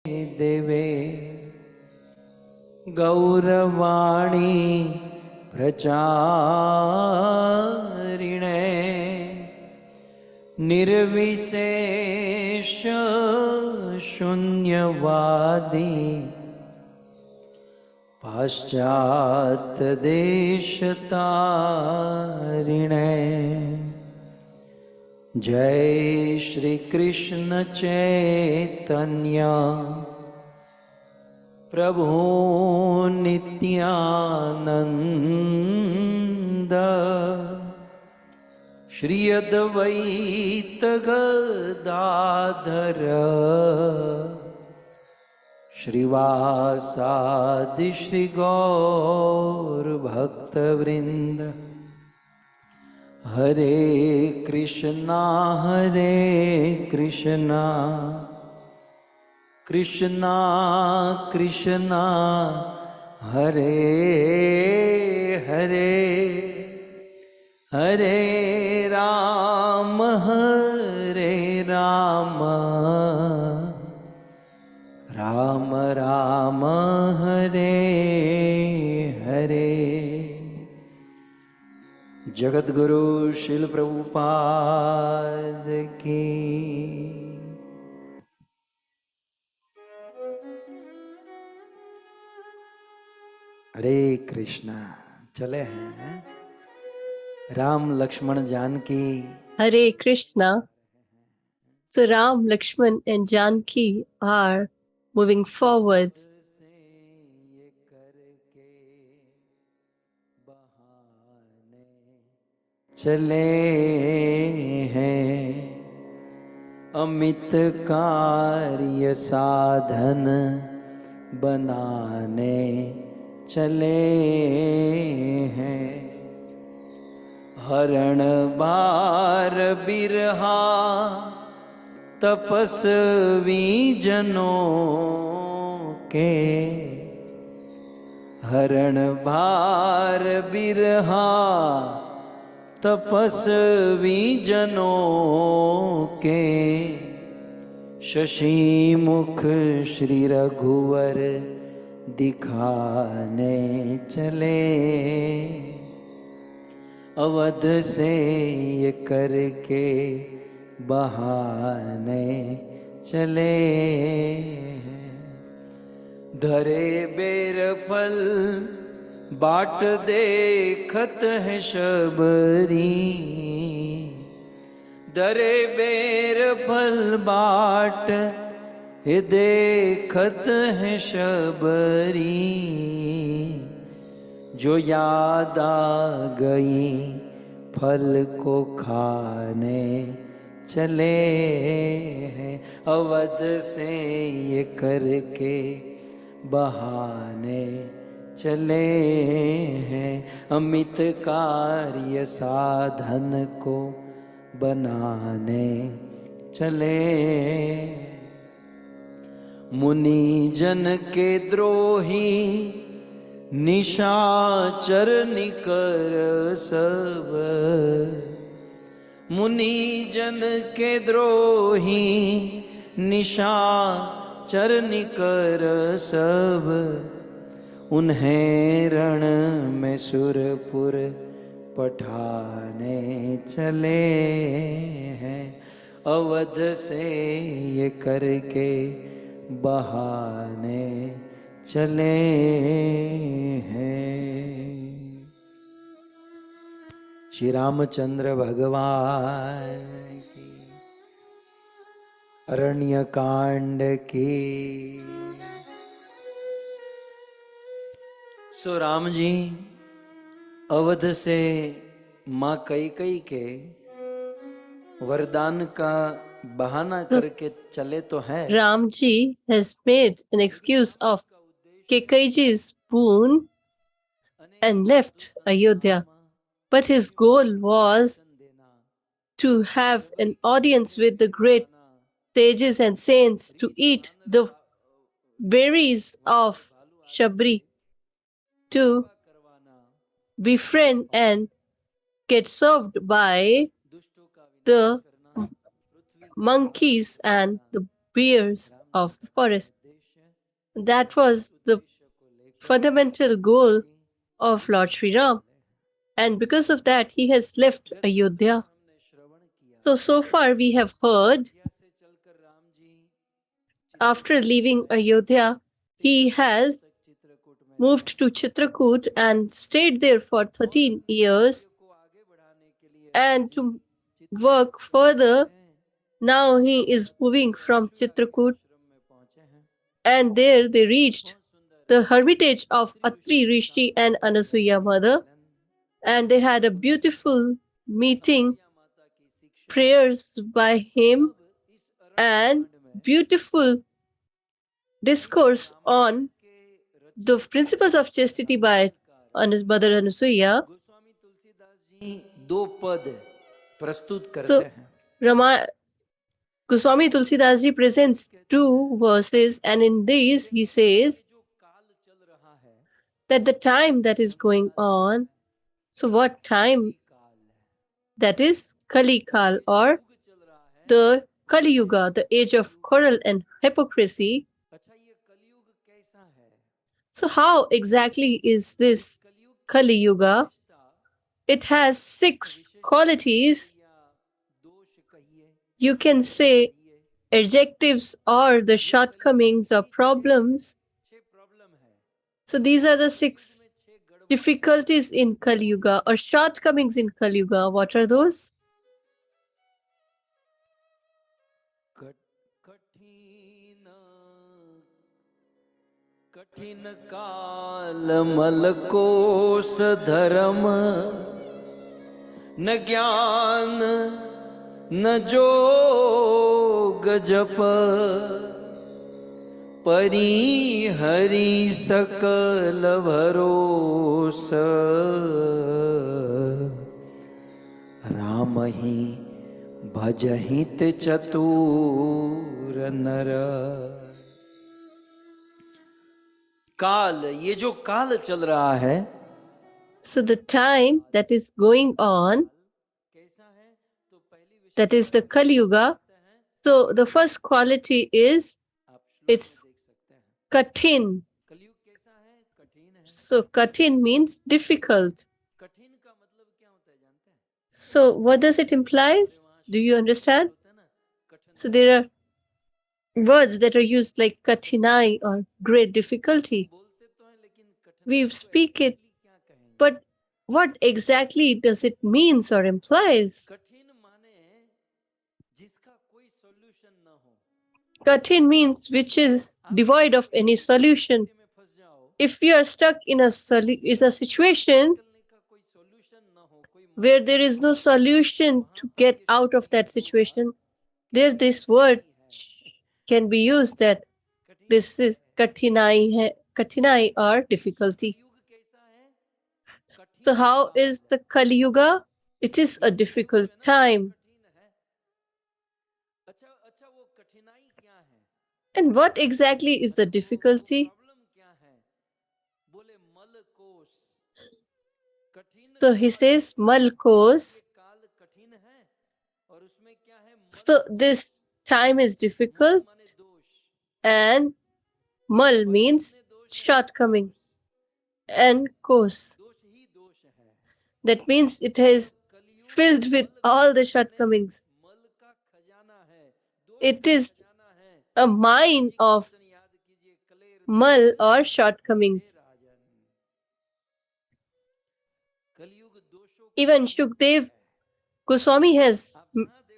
देवे गौरवाणी प्रचारिणे निर्विशेष शून्यवादी पाश्चात्य देशतारिणे जय श्री कृष्ण चैतन्य प्रभु नित्यानंद श्री अद्वैत गदाधर श्रीवासादि श्री गौर भक्तवृंद हरे कृष्णा कृष्णा कृष्णा हरे हरे हरे राम राम राम हरे हरे। जगद्गुरु श्रील प्रभुपाद की। हरे कृष्णा। चले हैं Ram Lakshman Janaki. Hare Krishna. So Ram, Lakshman and Janki are moving forward. चले हैं अमित कार्य साधन बनाने चले हैं। हरण बार बिरहा तपस्वी जनों के हरण भार बिरहा तपस्वी जनों के शशि मुख श्री रघुवर दिखाने चले। अवध से ये करके बहाने चले। धरे बेर फल बाट देखत है शबरी। धरे बेर फल बाट देखत है शबरी। जो याद आ गई फल को खाने चले हैं। अवध से ये करके बहाने चले हैं। अमित कार्य साधन को बनाने चले। मुनि जन के द्रोही निशाचर निकर सब। मुनि जन के द्रोही निशाचर निकर सब। उन्हें रण में सुरपुर पठाने चले हैं। अवध से ये करके बहाने चले हैं। श्री रामचंद्र भगवान की। अरण्य कांड की। सो राम जी अवध से माँ कैकई के वरदान का बहाना करके चले तो है। Ram ji has made an excuse of Kekaiji's boon and left Ayodhya. But his goal was to have an audience with the great sages and saints to eat the berries of Shabri, to befriend and get served by the monkeys and the bears of the forest. That was the fundamental goal of Lord Sri Ram. And because of that, he has left Ayodhya. So far we have heard after leaving Ayodhya, he has moved to Chitrakoot and stayed there for 13 years. And to work further, now he is moving from Chitrakoot, and there they reached the hermitage of Atri Rishi and Anasuya mother, and they had a beautiful meeting, prayers by him, and beautiful discourse on the principles of chastity by Mother Anasuya. दो पद प्रस्तुत करते So हैं. Rama Goswami Tulsidas ji presents two verses, and in these he says that the time that is going on, so what time? That is Kali Kal, or the Kali Yuga, the age of quarrel and hypocrisy. So how exactly is this Kali Yuga? It has 6 qualities. You can say adjectives or the shortcomings or problems. So these are the 6 difficulties in Kali Yuga or shortcomings in Kali Yuga. What are those? कठिन काल मल कोस धर्म न ज्ञान न जोग जप परी हरि सकल भरोस राम ही भजहित चतुर नर. काल, ये जो काल चल रहा है, So the time that is going on, that is the Kali Yuga. So the first quality is it's Kathin. So Kathin means difficult. So what does it imply? Do you understand? So there are words that are used like Kathinai or great difficulty. We speak it, but what exactly does it means or implies? Kathin means which is devoid of any solution. If you are stuck in a situation where there is no solution to get out of that situation, there this word can be used, that this is kathinai or difficulty. So how is the Kali Yuga? It is a difficult time. And what exactly is the difficulty? So he says Malkos. So this time is difficult, and Mal means shortcoming, and Kos. That means it is filled with all the shortcomings. It is a mine of mal or shortcomings. Even Shukdev Goswami has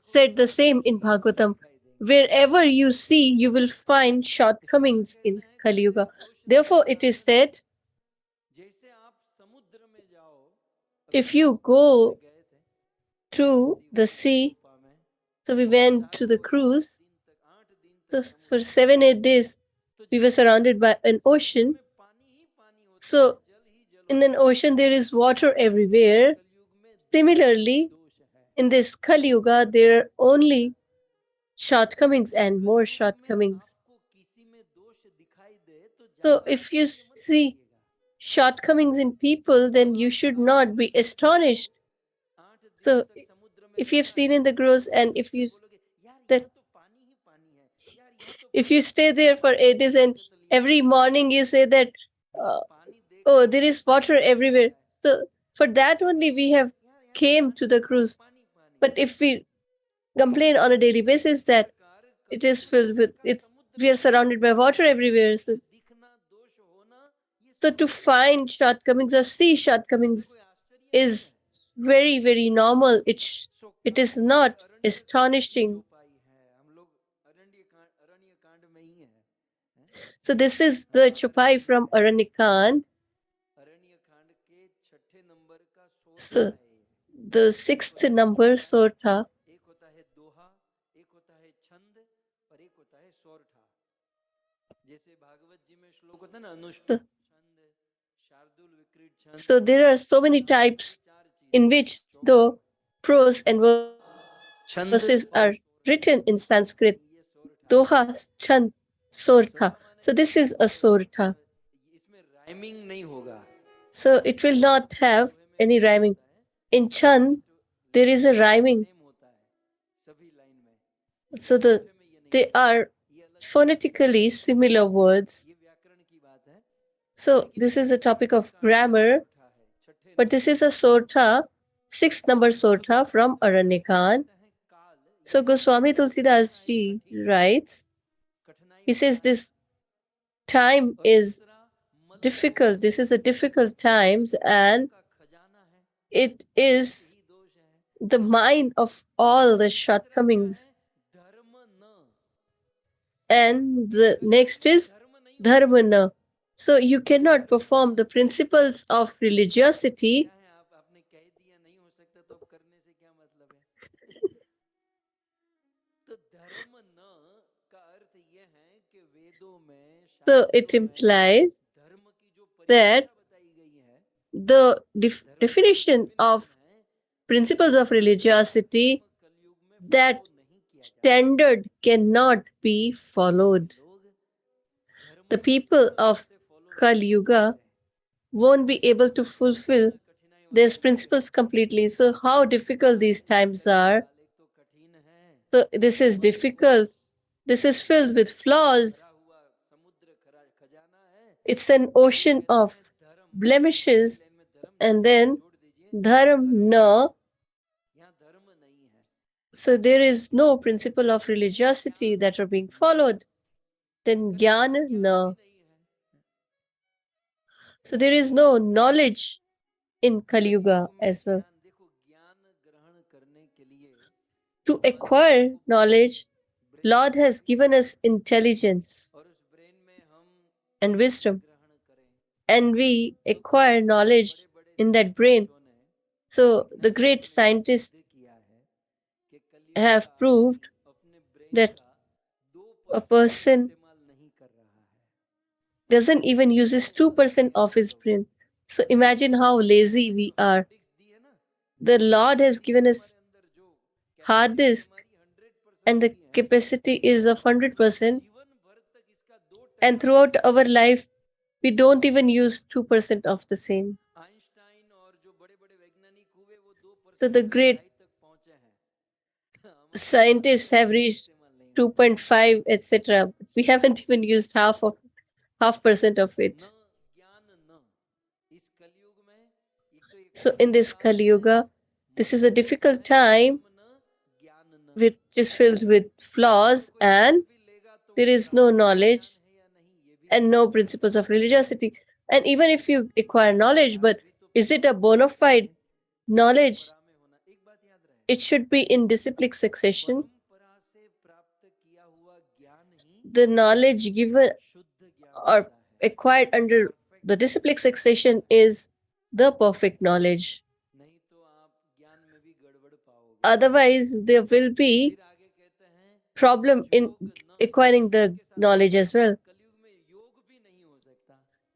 said the same in Bhagavatam. Wherever you see, you will find shortcomings in Kali Yuga. Therefore, it is said, if you go to the sea, so we went to the cruise, so for 7-8 days, we were surrounded by an ocean. So in an ocean, there is water everywhere. Similarly, in this Kali Yuga, there are only shortcomings and more shortcomings. So if you see shortcomings in people, then you should not be astonished. So if you've seen in the cruise, and if you stay there for 8 days and Every morning you say that, uh, oh, there is water everywhere. So for that only we have came to the cruise. But if we complain on a daily basis that it is filled with it's we are surrounded by water everywhere. So to find shortcomings or see shortcomings is very, very normal. It is not astonishing. So this is the Chupai from Aranyakand. So the sixth number Sortha. So, so there are so many types in which the prose and verses are written in Sanskrit. Doha, Chand, Sortha. So this is a Sortha. So it will not have any rhyming. In Chand, there is a rhyming. So they are phonetically similar words. So this is a topic of grammar, but this is a sorta, sixth number sorta from Aranyakan. So Goswami Tulsidas ji writes, he says this time is difficult. This is a difficult times, and it is the mind of all the shortcomings. And the next is dharmana. So you cannot perform the principles of religiosity. So it implies that the definition of principles of religiosity, that standard cannot be followed. The people of Kali Yuga won't be able to fulfill these principles completely. So, how difficult these times are. So, this is difficult. This is filled with flaws. It's an ocean of blemishes. And then, dharma na. So, there is no principle of religiosity that are being followed. Then, jnana na. So, there is no knowledge in Kali Yuga as well. To acquire knowledge, Lord has given us intelligence and wisdom, and we acquire knowledge in that brain. So the great scientists have proved that a person doesn't even uses 2% of his brain. So imagine how lazy we are. The Lord has given us hard disk and the capacity is of 100%, and throughout our life we don't even use 2% of the same. So the great scientists have reached 2.5, etc. We haven't even used half percent of it. So in this Kali Yuga, this is a difficult time which is filled with flaws, and there is no knowledge and no principles of religiosity. And even if you acquire knowledge, but is it a bona fide knowledge? It should be in disciplic succession. The knowledge given or acquired under the disciplic succession is the perfect knowledge. Otherwise, there will be problem in acquiring the knowledge as well.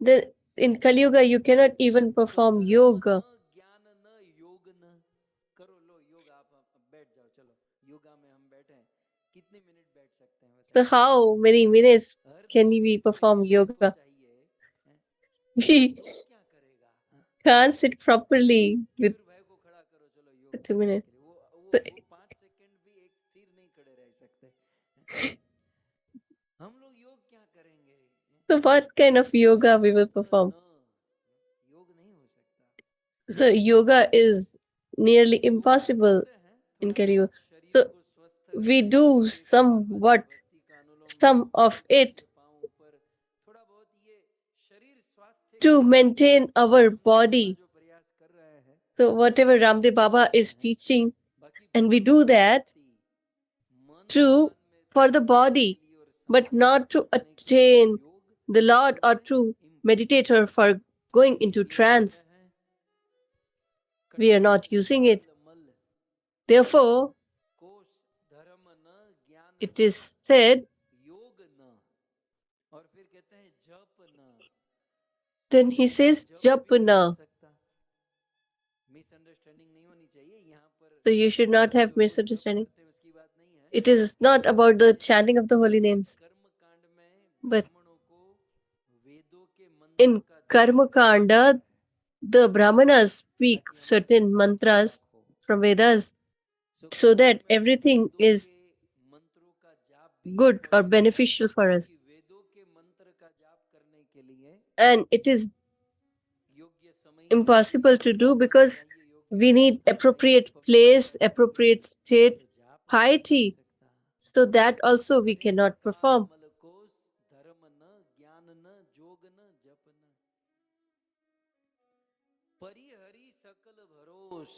The, in Kali Yuga, you cannot even perform yoga. So how many minutes can we perform yoga? We can't sit properly with 2 minutes. So So what kind of yoga we will perform? योग नहीं हो सकता। So yoga is nearly impossible in Kali Yuga. So we do somewhat some of it थोड़ा बहुत ये शरीर स्वास्थ्य to के maintain our का body. जो प्रयास कर रहे हैं, So whatever Ramdev Baba is teaching, and we do that to for the body, but not to attain the Lord or to meditate or for going into trance. We are not using it. Therefore, कोष धर्म न ज्ञान it is said, योग न, और फिर कहते हैं जप न। then he says, जप भी नहीं हो Japna. सकता। मिसअंडरस्टैंडिंग नहीं होनी चाहिए यहाँ पर। So you should not have जो लोग जप misunderstanding. करते हैं उसकी बात नहीं है। It is not about the chanting of the holy names, कर्म कांड में but ब्राह्मणों को वेदों के मंत्र in का Karma Kanda, the Brahmanas speak certain mantras from Vedas so that everything is मंत्रों का जाप भी good or beneficial for us. वेदों के मंत्र का जाप करने के लिए And it is योग्य समय impossible to do because we need appropriate place, appropriate state, piety. So that also we cannot perform. कोष धर्म न ज्ञान न जोग न जप न परिहरि सकल भरोस।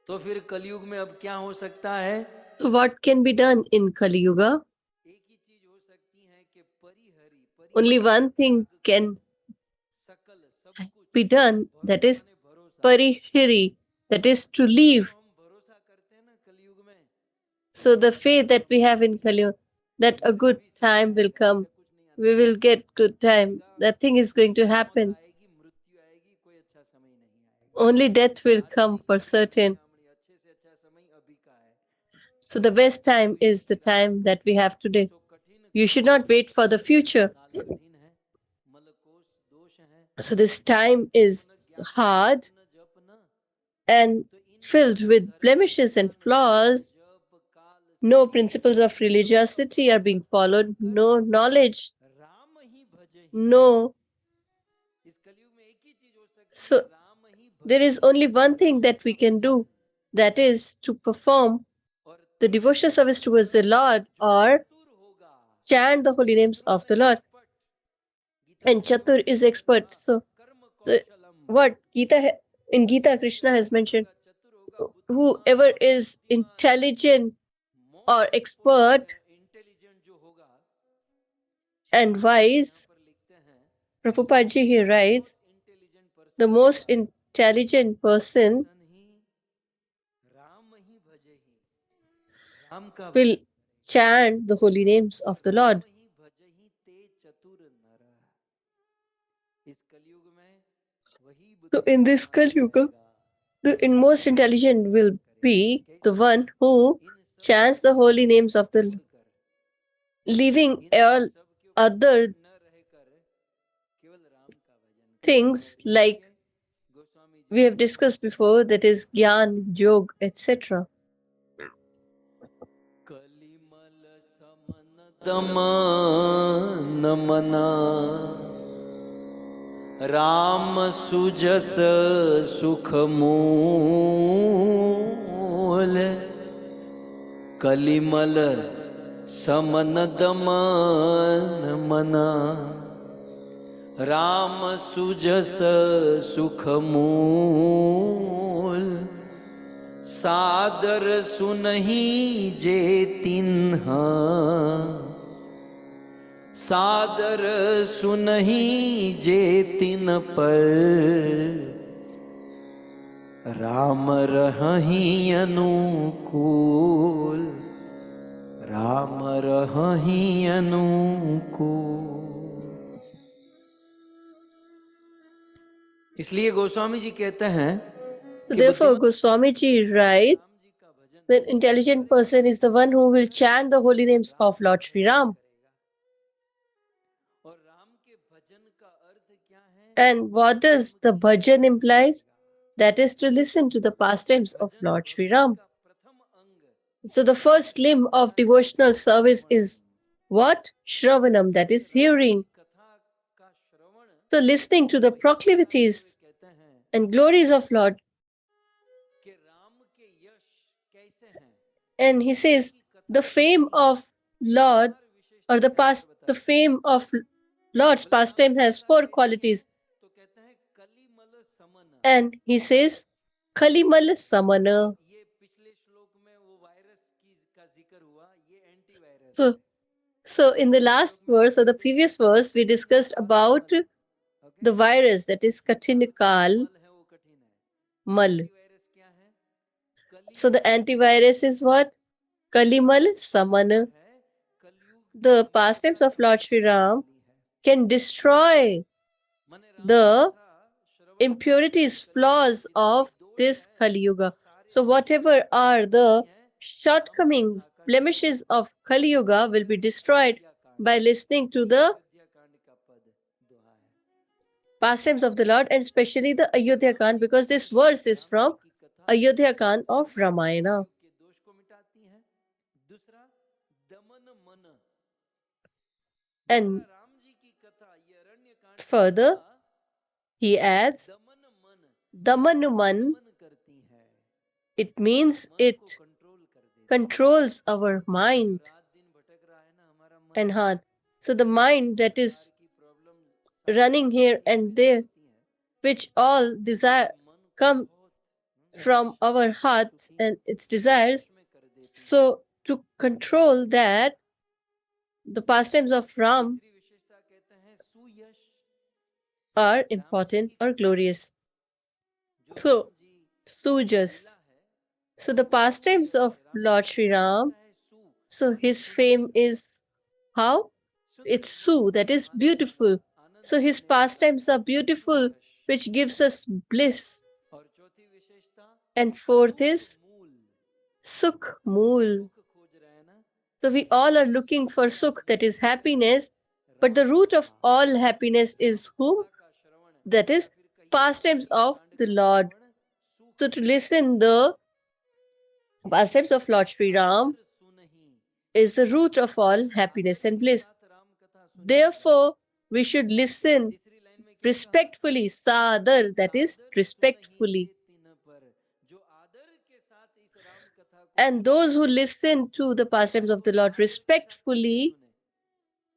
तो फिर कलयुग में अब क्या हो सकता है? So what can be done in Kali Yuga? एक ही चीज हो सकती है कि परिहरि Only one thing can सकल सब कुछ be done, that is भरोसा। parihiri, that is to leave. हम भरोसा करते हैं ना कलयुग में, So the faith that we have in Kali Yuga, that a good time will come, we will get good time, that thing is going to happen. आएगी मृत्यु आएगी, कोई अच्छा समय नहीं आएगा। Only death will come for certain. अच्छे से अच्छा समय अभी का है। So the best time is the time that we have today. You should not wait for the future. काल कठिन है, मलकोष दोष है, So this time is hard न जप न, and filled with blemishes and flaws. जप काल No principles of religiosity are being followed, no knowledge, Ram ही भजे ही। no. इस कलयुग में एक ही चीज हो सकती है, So Ram he there is only one thing that we can do, that is to perform the devotional service towards the Lord or chant the holy names of the Lord. And Chatur is expert. So what Gita in Gita Krishna has mentioned, whoever is intelligent or expert and wise, Prabhupada ji he writes, the most intelligent person will chant the holy names of the Lord. So in this Kali Yuga, the most intelligent will be the one who chants the holy names of the Lord, leaving all other things like we have discussed before, that is Gyan, Yog, etc. नमना राम सुजस सुख मूल कलिमल समन दमन मना राम सुजस सुख मूल सादर सुनहि जे तिन्हा सादर सुनहि जे तिन पर राम रहहि अनुकूल राम रहहि अनुकूल। इसलिए गोस्वामी जी कहते हैं, So therefore, Goswami ji writes, the intelligent person is the one who will chant the holy names of Lord Sri Ram. And what does the bhajan implies? That is to listen to the pastimes of Lord Sri Ram. So the first limb of devotional service is What? Shravanam, that is hearing. So listening to the proclivities and glories of Lord. And he says the fame of Lord or the fame of Lord's pastime has four qualities. And he says Kalimal Samana. So so in the last verse or the previous verse we discussed about the virus that is Katinikal Mal. So the antivirus is what? Kalimal Samana. The pastimes of Lord Sri Ram can destroy the impurities, flaws of this Kali Yuga. So whatever are the shortcomings, blemishes of Kali Yuga will be destroyed by listening to the pastimes of the Lord and especially the Ayodhya Kand, because this verse is from Ayodhya Kand of Ramayana. And further, he adds, Damanuman, it means it controls our mind and heart. So the mind that is running here and there, which all desire come from our hearts and its desires. So to control that, the pastimes of Ram are important or glorious. So Sujas. So the pastimes of Lord Sri Ram, so his fame is how? It's Su, that is beautiful. So his pastimes are beautiful, which gives us bliss. And fourth is Sukh Mool. So we all are looking for Sukh, that is happiness. But the root of all happiness is whom? That is pastimes of the Lord. So to listen the pastimes of Lord Sri Ram is the root of all happiness and bliss. Therefore, we should listen respectfully, sadar, that is respectfully. And those who listen to the pastimes of the Lord respectfully,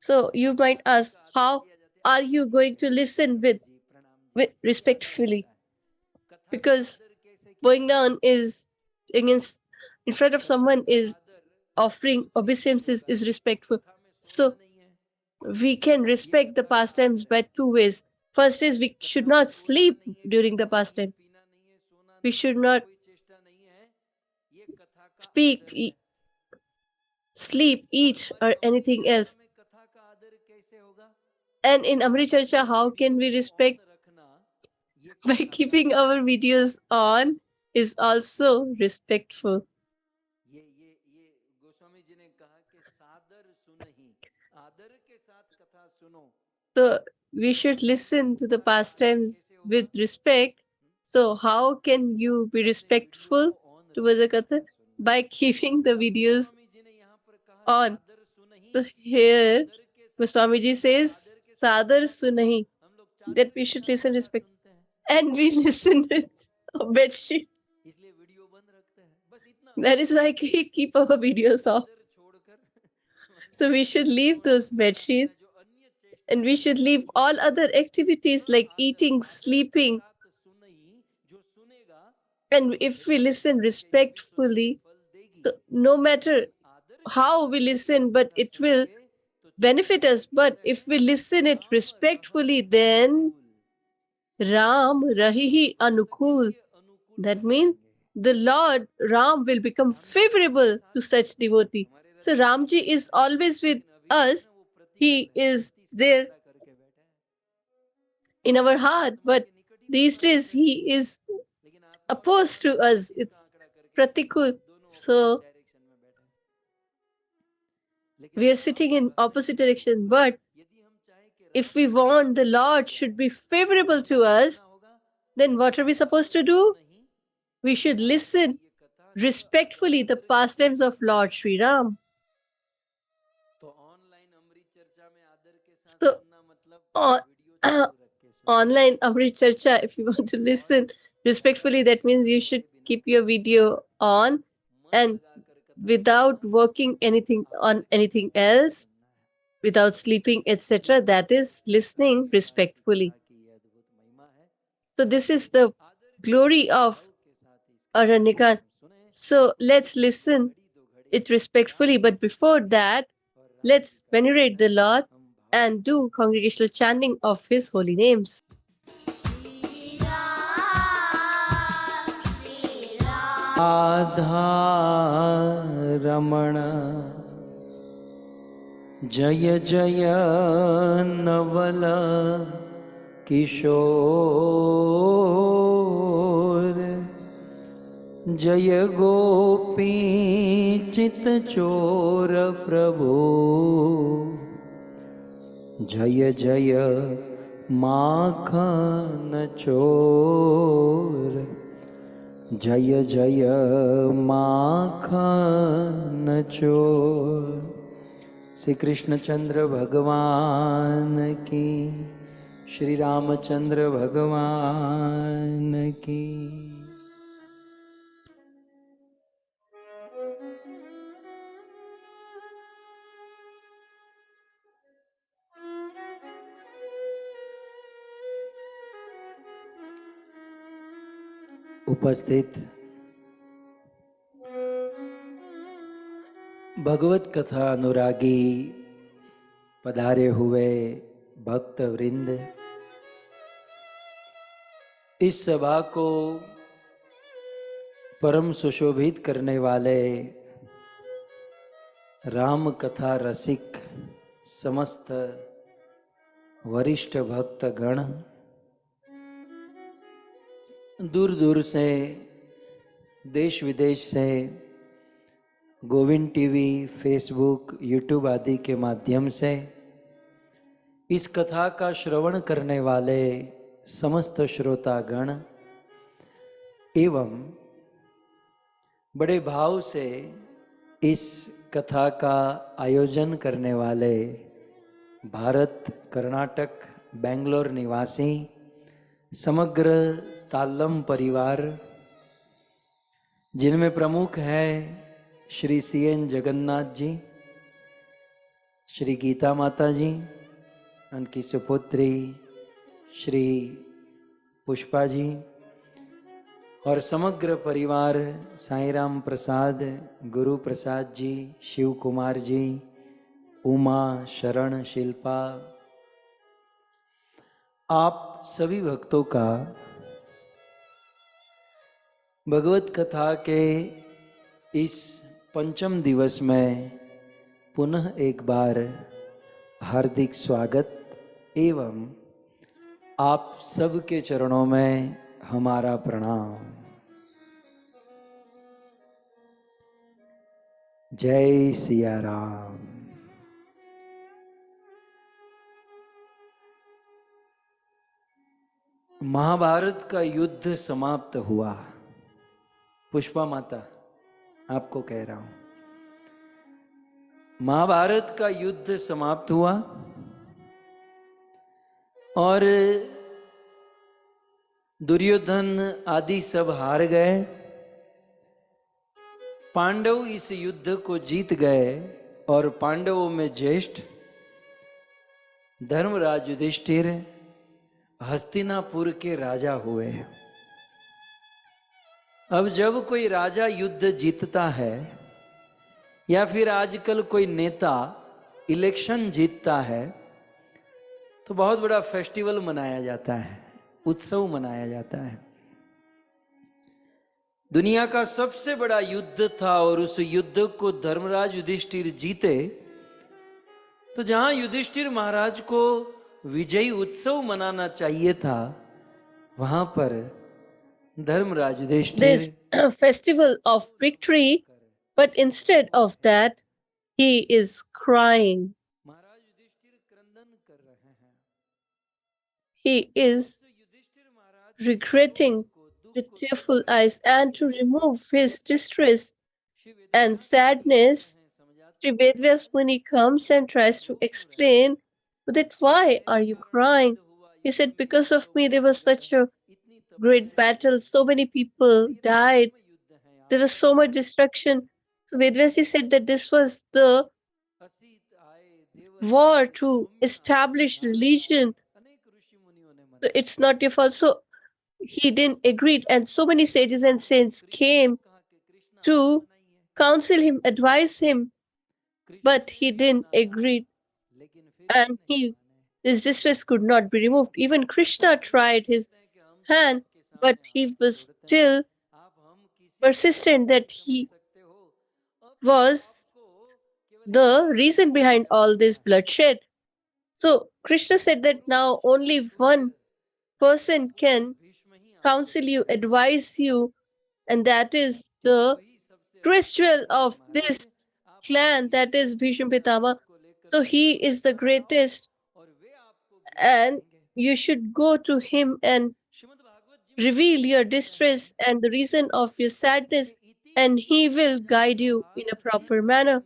so you might ask, how are you going to listen with respectfully? Because bowing down is against in front of someone is offering obeisances is respectful. So we can respect the pastimes by two ways. First is we should not sleep during the pastime. We should not speak, sleep, eat, or anything else. And in Amrit Charcha, how can we respect? By keeping our videos on is also respectful. So we should listen to the pastimes with respect. So how can you be respectful towards a katha? By keeping the videos on. So here, Goswamiji says, Sadar Sunahi, that we should listen respect. And we listen with a bedsheet. That is why we keep our videos off. So we should leave those bedsheets and we should leave all other activities like eating, sleeping. And if we listen respectfully, so no matter how we listen, but it will benefit us. But if we listen it respectfully, then Ram Rahihi Anukul. That means the Lord Ram will become favorable to such devotee. So Ramji is always with us. He is there in our heart, but these days he is opposed to us. It's pratikul. So we are sitting in opposite direction. But if we want the Lord should be favorable to us, then what are we supposed to do? We should listen respectfully the pastimes of Lord Sri Ram. on, online Amrit Charcha, if you want to listen respectfully, that means you should keep your video on and without working anything on anything else, without sleeping, etc. That is listening respectfully. So this is the glory of Aranyaka. So let's listen it respectfully. But before that, let's venerate the Lord and do congregational chanting of his holy names. Radha Raman जय जय नवल किशोर जय गोपी चित चोर प्रभु जय जय माखन चोर जय जय माखन चोर। श्री कृष्णचंद्र भगवान की, श्री रामचंद्र भगवान की। उपस्थित भगवत कथा अनुरागी पधारे हुए भक्त वृंद, इस सभा को परम सुशोभित करने वाले राम कथा रसिक समस्त वरिष्ठ भक्त गण, दूर दूर से, देश विदेश से गोविंद टीवी, फेसबुक, यूट्यूब आदि के माध्यम से इस कथा का श्रवण करने वाले समस्त श्रोतागण एवं बड़े भाव से इस कथा का आयोजन करने वाले भारत, कर्नाटक, बेंगलोर निवासी समग्र तालम परिवार, जिनमें प्रमुख हैं श्री CN जगन्नाथ जी, श्री गीता माता जी, उनकी सुपुत्री श्री पुष्पा जी और समग्र परिवार साईराम प्रसाद, गुरु प्रसाद जी, शिव कुमार जी, उमा, शरण, शिल्पा, आप सभी भक्तों का भगवत कथा के इस पंचम दिवस में पुनः एक बार हार्दिक स्वागत एवं आप सबके चरणों में हमारा प्रणाम। जय सिया राम। महाभारत का युद्ध समाप्त हुआ। पुष्पा माता, आपको कह रहा हूं, महाभारत का युद्ध समाप्त हुआ और दुर्योधन आदि सब हार गए। पांडव इस युद्ध को जीत गए और पांडवों में ज्येष्ठ धर्मराज युधिष्ठिर हस्तिनापुर के राजा हुए। अब जब कोई राजा युद्ध जीतता है या फिर आजकल कोई नेता इलेक्शन जीतता है तो बहुत बड़ा फेस्टिवल मनाया जाता है, उत्सव मनाया जाता है। दुनिया का सबसे बड़ा युद्ध था और उस युद्ध को धर्मराज युधिष्ठिर जीते, तो जहां युधिष्ठिर महाराज को विजयी उत्सव मनाना चाहिए था, वहां पर Dharmaraj Yudhishthir This festival of victory, but instead of that, he is crying. महाराज युधिष्ठिर क्रंदन कर रहे हैं। He is regretting with tearful eyes, and to remove his distress and sadness, Sri Vedvyas Muni comes and tries to explain That why are you crying? He said, because of me there was such a great battle, so many people died, there was so much destruction. So Vedvyasi said that this was the war to establish religion. So it's not your fault. So he didn't agree, and so many sages and saints came to counsel him, advise him, but he didn't agree, and his distress could not be removed. Even Krishna tried his hand, but he was still persistent that he was the reason behind all this bloodshed. So Krishna said that now only one person can counsel you, advise you, and that is the truest jewel of this clan, that is Bhishma Pitama. So he is the greatest, and you should go to him and reveal your distress and the reason of your sadness, and he will guide you in a proper manner.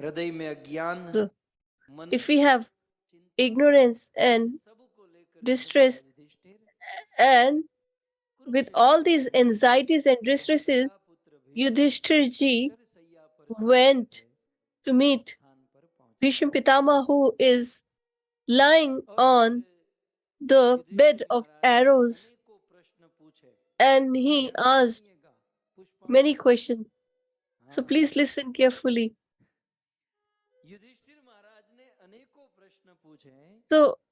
हृदय में अज्ञान So मन if we have ignorance and सबको लेकर चलता distress, Yudhishthir and with all Kurukshetra these में anxieties and Kaushalya distresses, पुत्र Bhishma Yudhishthir ji sir सैया पर सोते went हुए to meet स्थान पर पहुंचा Bhishma Pitama, who is lying और फिर on the bed Yudhishthir of महाराज ने arrows, अनेकों प्रश्न पूछे and he ध्यान से asked सुनिएगा पुष्पा many माता जी questions. So हाँ please listen carefully. युधिष्ठिर महाराज ने अनेकों प्रश्न पूछे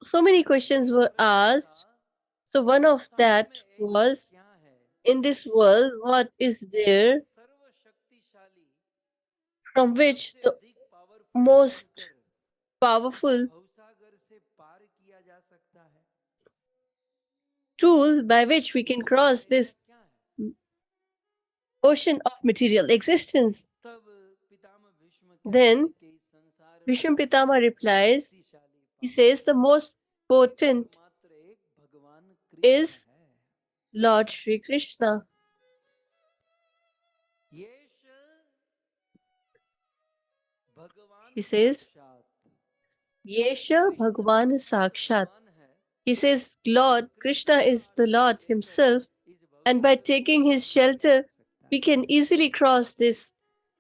So many questions एक were प्रश्न था asked. So one of संसार that में ऐसा was, क्या है in this world, what is जिसे there सर्वशक्तिशाली from which सबसे the अधिक पावरफुल most जानकर उस powerful भवसागर से पार किया जा सकता है tool by which we can संसार में cross ऐसा this क्या है ocean of material existence? तब पितामह भीष्म कहते हैं Then कि इस संसार में Bhishma सबसे Pitama अधिक replies, शक्तिशाली he says, the powerful most एक और potent मात्र एक भगवान कृष्ण is है Lord Sri Krishna. येष भगवान He says, साक्षात Yesha कृष्ण Bhagwan साक्षात Sakshat. भगवान है He says, और Lord कृष्ण Krishna का is the आश्रय Lord लेकर Himself, इस and by भवसागर को taking His पार किया जा shelter, सकता we है can easily cross this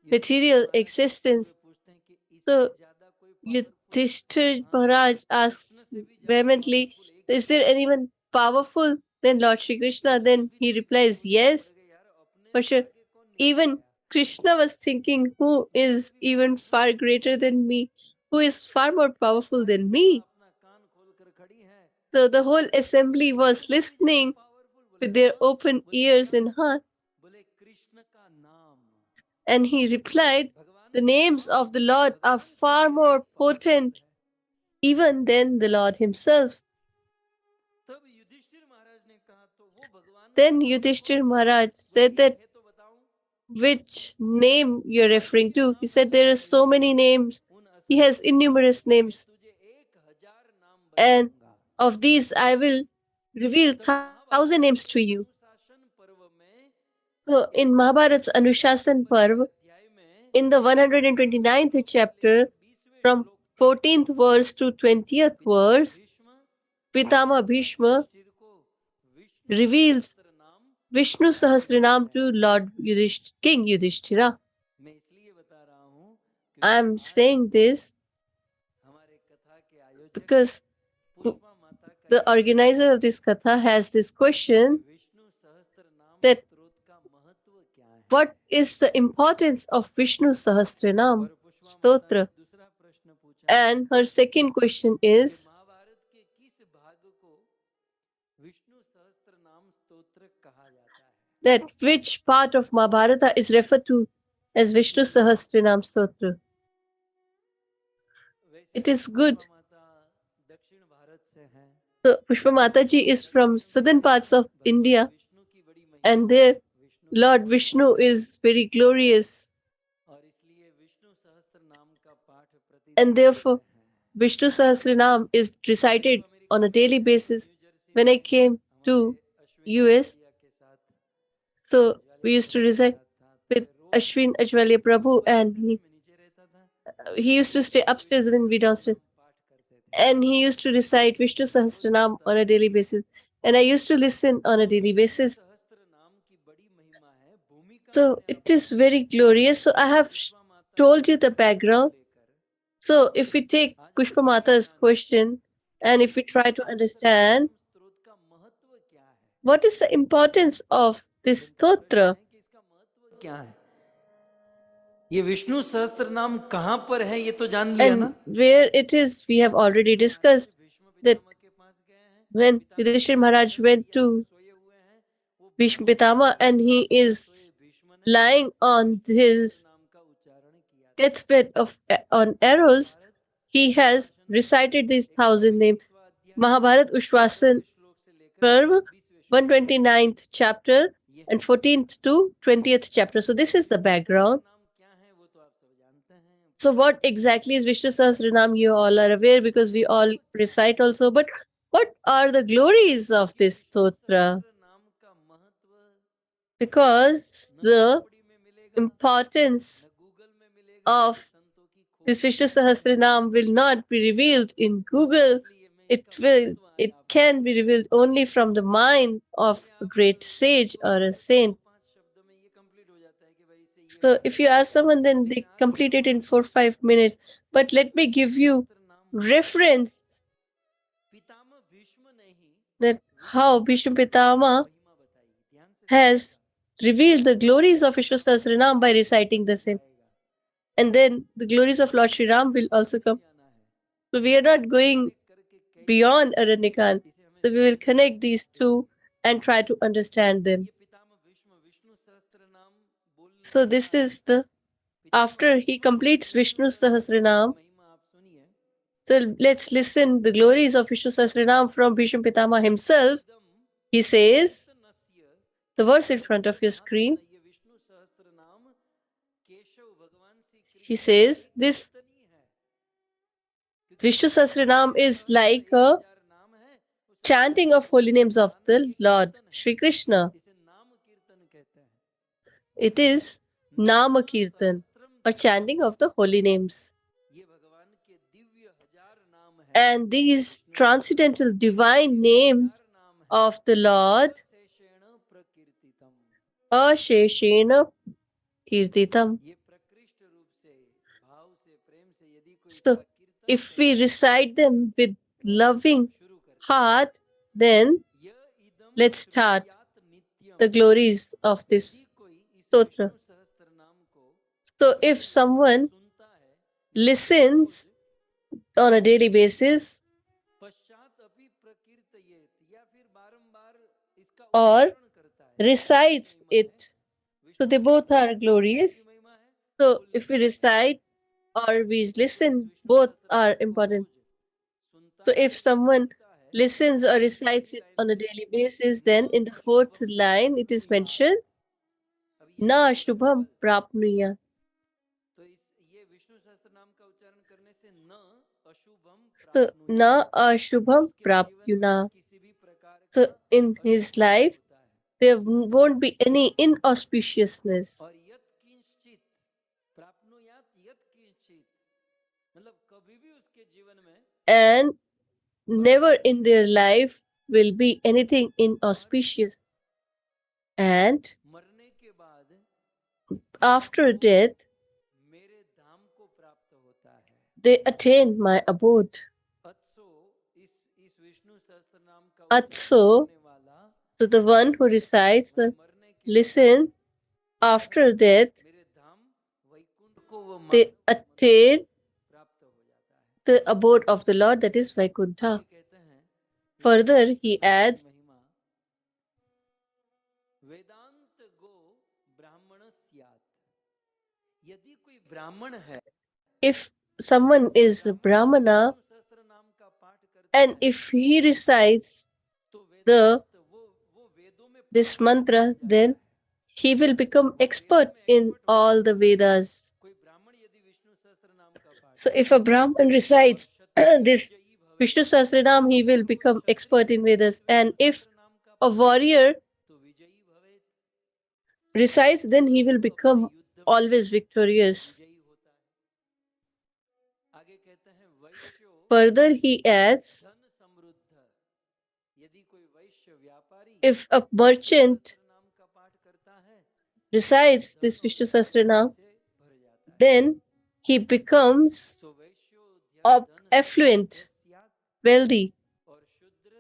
Yudhishthir material महाराज हंसते हुए existence. पूछते हैं कि इससे So ज्यादा कोई पावरफुल Yudhishthir हाँ Maharaj कृष्ण asks से भी ज्यादा vehemently, पावरफुल एक is ही there है anyone powerful than Lord Sri Krishna? Yudhishthir Then भी he कभी कभी replies, सोचने लग yes. गए यार अपने For से sure. आगे कौन निकल Even आया Krishna was thinking, who मुझसे is भी even पावरफुल far कौन greater है than me? Who is far more powerful सारी than सभा me? अपना कान खोल कर खड़ी है So the whole assembly Krishna was से भी ज्यादा listening पावरफुल बोले with their हाँ open बोले ears क्या and heart, बोले कृष्ण का नाम and he replied, भगवान the का names नाम of the Lord are भगवान से far भी अधिक more पावरफुल potent है even than the Lord Himself. तब युधिष्ठिर महाराज ने कहा तो वो भगवान का Then नाम कौन Yudhishthir सा है Maharaj बोले said एक that है तो बताऊं which name you're असंख्य referring to. He नाम said there बताऊं are मैं so many युधिष्ठिर names. उन He has असंख्य नामों में innumerous से मैं names, तुझे 1000 नाम and बताऊंगा of these I will reveal तब 1,000 महाभारत names के to you. अनुशासन पर्व में So in Mahabharat's 129वें Anushasan number के Parv, अध्याय में in the 14वें 129th श्लोक से chapter, लेकर 20वें from श्लोक तक 14th verse to 20th Pitamah verse, Bhishma Pitama Maharaj Bhishma Yudhishthir को विष्णु reveals सहस्त्र नाम Vishnu बताने जा Sahasranam रहे to हैं Lord King Yudhishthira. मैं इसलिए बता रहा हूं I क्योंकि am आज saying this हमारे कथा के आयोजक because पुष्पा माता का the ये प्रश्न organizer है of this katha has this कि question विष्णु सहस्त्र नाम that स्तोत्र का महत्व क्या है what is the importance of Vishnu Sahasranam और पुष्पा माता ने Stotra? दूसरा प्रश्न पूछा And her second question कि is महाभारत के किस भाग को विष्णु सहस्त्र नाम स्तोत्र कहा जाता है that which part of Mahabharata is referred to as Vishnu Sahasranam Stotra. वैसे It तो is पुष्पा good. माता दक्षिण भारत से हैं So Pushpa Mataji और is from दक्षिण southern भारत parts में of भगवान India, विष्णु की बड़ी महिमा and है there विष्णु का Lord बहुत Vishnu महत्व है is very glorious, और इसलिए विष्णु सहस्त्र नाम का पाठ and प्रतिदिन करते therefore हैं Vishnu Sahasranam is मैं जब recited अमेरिका on a में था daily basis. New Jersey When I में came हमारे to अश्विनी US, भाटिया के साथ So we used to reside with Ashwin Ajwalia Prabhu, and he used to stay upstairs when we downstairs. And he used to recite Vishnu Sahasranam on a daily basis. And I used to listen on a daily basis. So it is very glorious. So I have told you the background. So if we take Pushpa Mata's question and if we try to understand what is the importance of this stotra, क्या है? ये विष्णु सहस्त्र नाम कहाँ पर है ये तो जान लिया and ना. where it is, we have already discussed that when Yudhishthir Maharaj went to Bhishma Pitama and he is lying on his deathbed of on arrows, he has recited these 1,000 names. Mahabharat Ushvasan Parv, 129th chapter and 14th to 20th chapter. So this is the background. So what exactly is Vishnu Sahasranam? You all are aware because we all recite also. But what are the glories of this stotra? Because the importance of this Vishnu Sahasranam will not be revealed in Google. It can be revealed only from the mind of a great sage or a saint. So if you ask someone, then they complete it in 4 or 5 minutes. But let me give you reference that how Bhishma Pitama has revealed the glories of Vishnu Sahasranam by reciting the same. And then the glories of Lord Sri Ram will also come. So we are not going beyond Aranyakand. So we will connect these two and try to understand them. So this is the after he completes Vishnu Sahasranam. So let's listen the glories of Vishnu Sahasranam from Bhishma Pitama himself. He says, the verse in front of your screen. He says, this Vishnu Sahasranam is like a chanting of holy names of the Lord Shri Krishna. It is Nama Kirtan or chanting of the holy names. And these transcendental divine names of the Lord Asheshena Kirtitam. So if we recite them with loving heart, then let's start the glories of this stotra. So if someone listens on a daily basis or recites it, so they both are glorious. So if we recite or we listen, both are important. So if someone listens or recites it on a daily basis, then in the fourth line it is mentioned, Na Shubham Prapnuya. So Na Ashubham Prapyuna. So in his life, there won't be any inauspiciousness. And never in their life will be anything inauspicious. And after death, they attain my abode. Atso, so the one who recites the listen after death, they attain the abode of the Lord, that is Vaikuntha. Further, he adds, if someone is a Brahmana and if he recites this mantra, then he will become expert in all the Vedas. So if a Brahman recites this Vishnu Sahasranam, he will become expert in Vedas. And if a warrior recites, then he will become always victorious. आगे कहते हैं वैश्यो Further, he adds, धन समृद्ध, यदि कोई वैश्य व्यापारी if a Vishnu merchant सहस्त्र नाम का पाठ करता है recites धन this और Vishnu संपत्ति Sahasranam, से भर जाता है then he becomes सो वैश्यो धन समृद्ध affluent, स्यात् wealthy, और शूद्र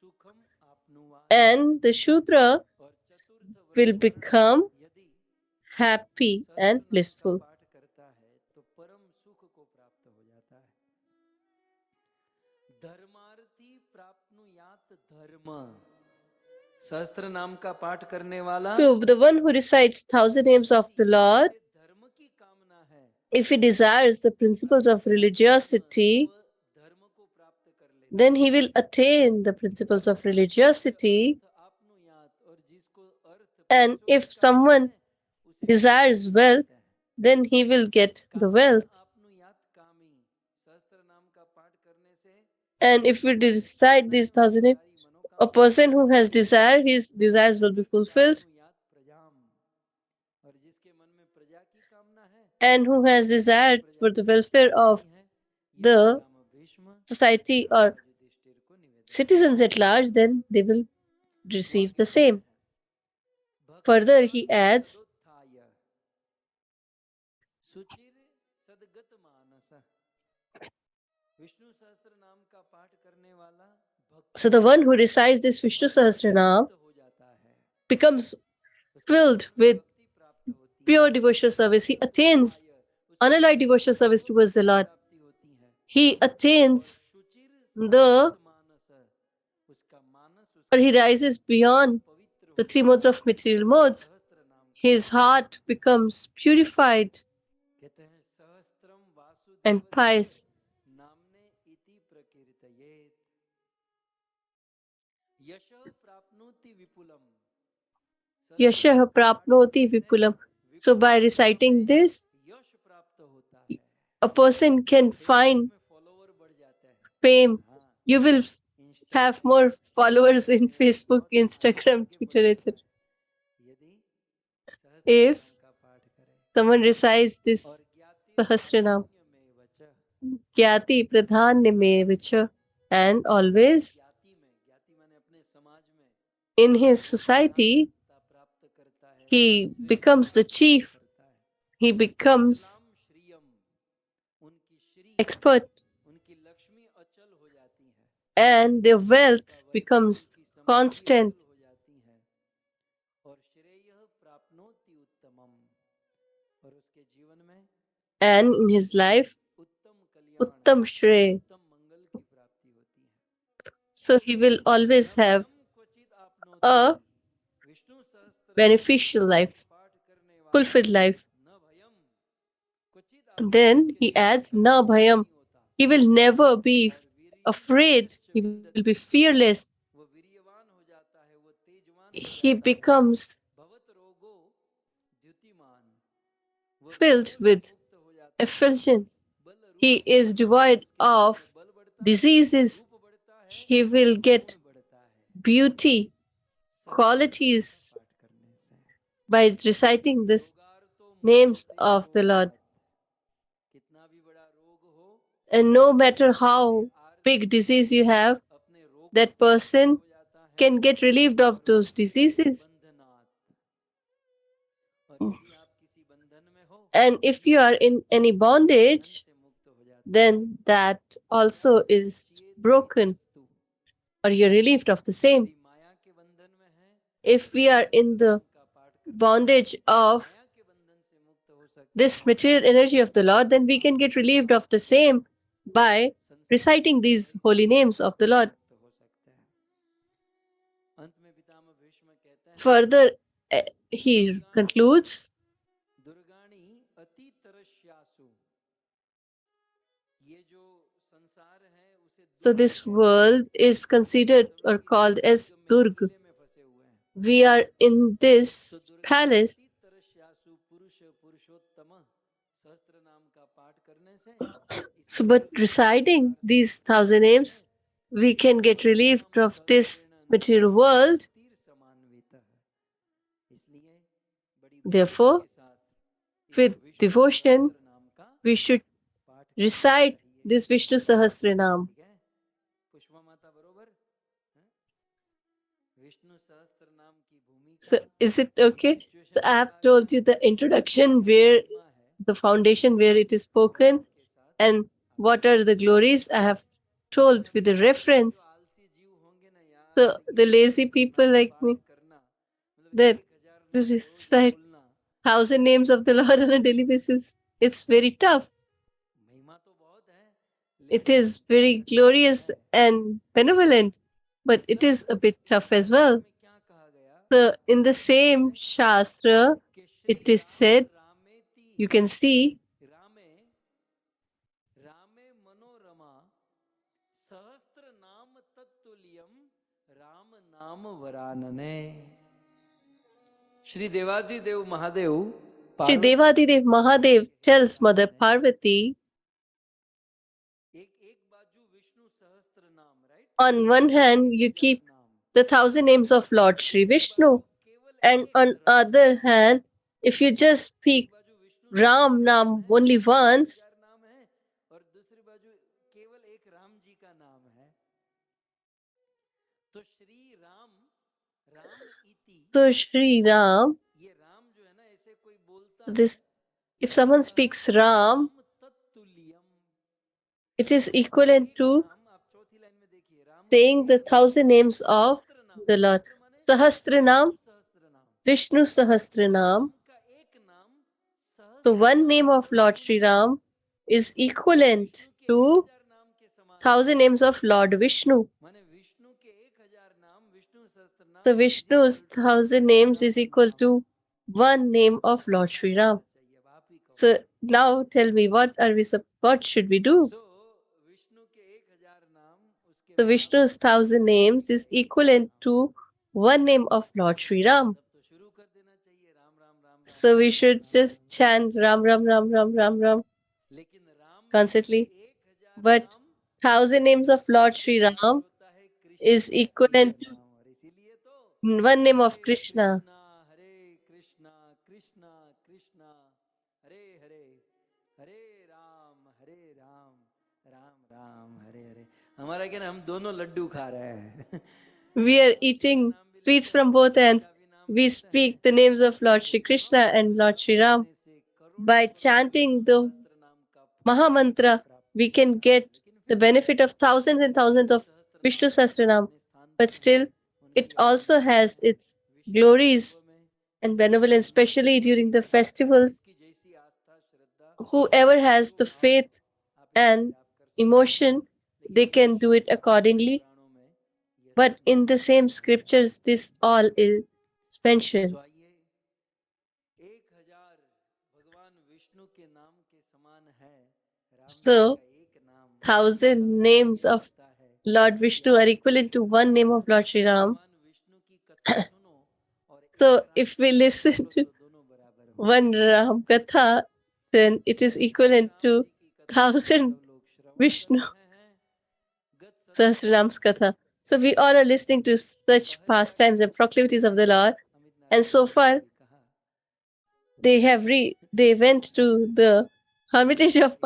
सुखम आपनुवात and the Shudra और चतुर्थ will वर्ग वाला become यदि happy सहस्त्र and नाम का blissful. पाठ करता है तो परम सुख को प्राप्त हो जाता है धर्मार्थी प्राप्नुयात धर्म सहस्त्र नाम का पाठ करने वाला So, the one who recites 1,000 names of the Lord, जिसे धर्म की कामना है if he desires the principles of religiosity, धर्म को प्राप्त कर लेता then he will attain the principles of religiosity. अर्थ आपनुयात और जिसको अर्थ And पैसों की if कामना someone है उसे desires पैसे wealth, मिलते हैं then he will get the कामम wealth. आपनुयात कामी सहस्त्र नाम का पाठ करने से And if we recite these 1,000 names, a person who has desire, his desires will be fulfilled. आपनुयात प्रजाम और जिसके मन में प्रजा की कामना है And who has desired for the welfare of the society or citizens at large, then they will receive the same. Further, he adds, सुचिर सदगत मानस विष्णु सहस्त्र नाम का पाठ करने वाला so the one who recites this Vishnu Sahasranam हो जाता है becomes filled with pure devotional service. He attains unalloyed devotional service towards the Lord. He attains the, or he rises beyond the three modes of material modes. His heart becomes purified and pious. Yashah prapnoti vipulam. So by reciting this, a person can find fame. You will have more followers in Facebook, Instagram, Twitter, etc. If someone recites this Sahasranam, Gyati Pradhanya me vicha, and always in his society, he becomes the chief, he becomes expert, and their wealth becomes constant. And in his life, Uttam Shreya. So he will always have a beneficial life, fulfilled life. Then he adds, Na bhayam. He will never be afraid. He will be fearless. He becomes filled with effulgence. He is devoid of diseases. He will get beauty, qualities by reciting this names of the Lord. And no matter how big disease you have, that person can get relieved of those diseases. And if you are in any bondage, then that also is broken, or you're relieved of the same. If we are in the bondage of this material energy of the Lord, then we can get relieved of the same by reciting these holy names of the Lord. Further, he concludes, so this world is considered or called as Durga. We are in this palace. So, but reciting these 1,000 names, we can get relieved of this material world. Therefore, with devotion, we should recite this Vishnu Sahasranam. So, is it okay? So, I have told you the introduction where the foundation where it is spoken and what are the glories I have told with the reference. So, the lazy people like me that to recite 1,000 names of the Lord on a daily basis, it's very tough. It is very glorious and benevolent, but it is a bit tough as well. So, in the same Shastra, it is said, you can see, Shri Devadidev Mahadev Sri Devadidev Mahadev tells Mother Parvati, on one hand, you keep the 1,000 names of Lord Sri Vishnu, and on other hand, if you just speak Ram Nam only once, so Sri Ram, this if someone speaks Ram, it is equivalent to saying the 1,000 names of the Lord. Sahasranam, Vishnu Sahasranam. So one name of Lord Sri Ram is equivalent to 1,000 names of Lord Vishnu. So Vishnu's 1,000 names is equal to one name of Lord Sri Ram. So now tell me, what should we do? So Vishnu's 1,000 names is equivalent to one name of Lord Sri Ram. So we should just chant Ram Ram Ram Ram Ram Ram constantly. But 1,000 names of Lord Sri Ram is equivalent to one name of Krishna. हमारा क्या ना हम दोनों लड्डू खा रहे हैं. We are eating sweets from both ends. We speak the names of Lord Shri Krishna and Lord Shri Ram. By chanting the Mahamantra, we can get the benefit of thousands and thousands of Vishnu Sahasranam. But still, it also has its glories and benevolence, especially during the festivals. Whoever has the faith and emotion, they can do it accordingly. But in the same scriptures, this all is mentioned. So, 1,000 names of Lord Vishnu are equivalent to one name of Lord Sri Ram. So, if we listen to one Ram Katha, then it is equivalent to 1,000 Vishnu Sahasranam's Katha. So, we all are listening to such pastimes and proclivities of the Lord. And so far, they went to the hermitage of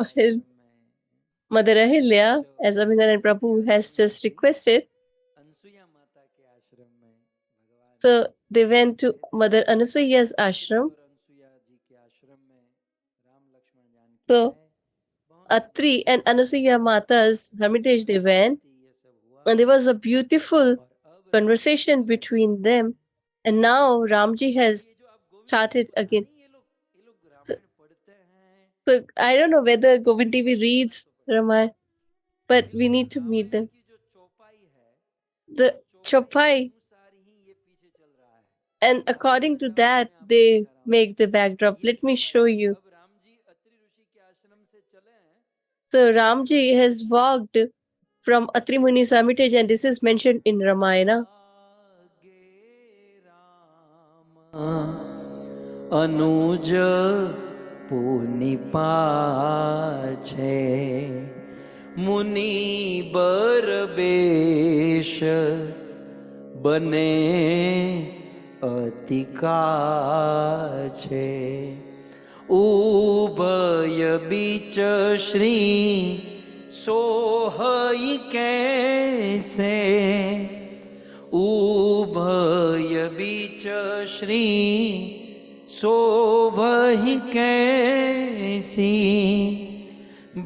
Mother Ahilya, as Abhinandan Prabhu has just requested. So they went to Mother Anasuya's ashram. So Atri and Anasuya Mata's hermitage they went, and there was a beautiful conversation between them. And now Ramji has started again. So I don't know whether Govind TV reads Ramayana, but we need to meet them. The chopai, and according to that, they make the backdrop. Let me show you. So Ramji has walked from Atri Muni's hermitage, and this is mentioned in Ramayana. अनुज पुनि पाछे मुनि बर बेश बने अति અતિકા છે ઉભય beach Shri સોહઈ કેસે ઉભય beach Shri શોભहि कैसी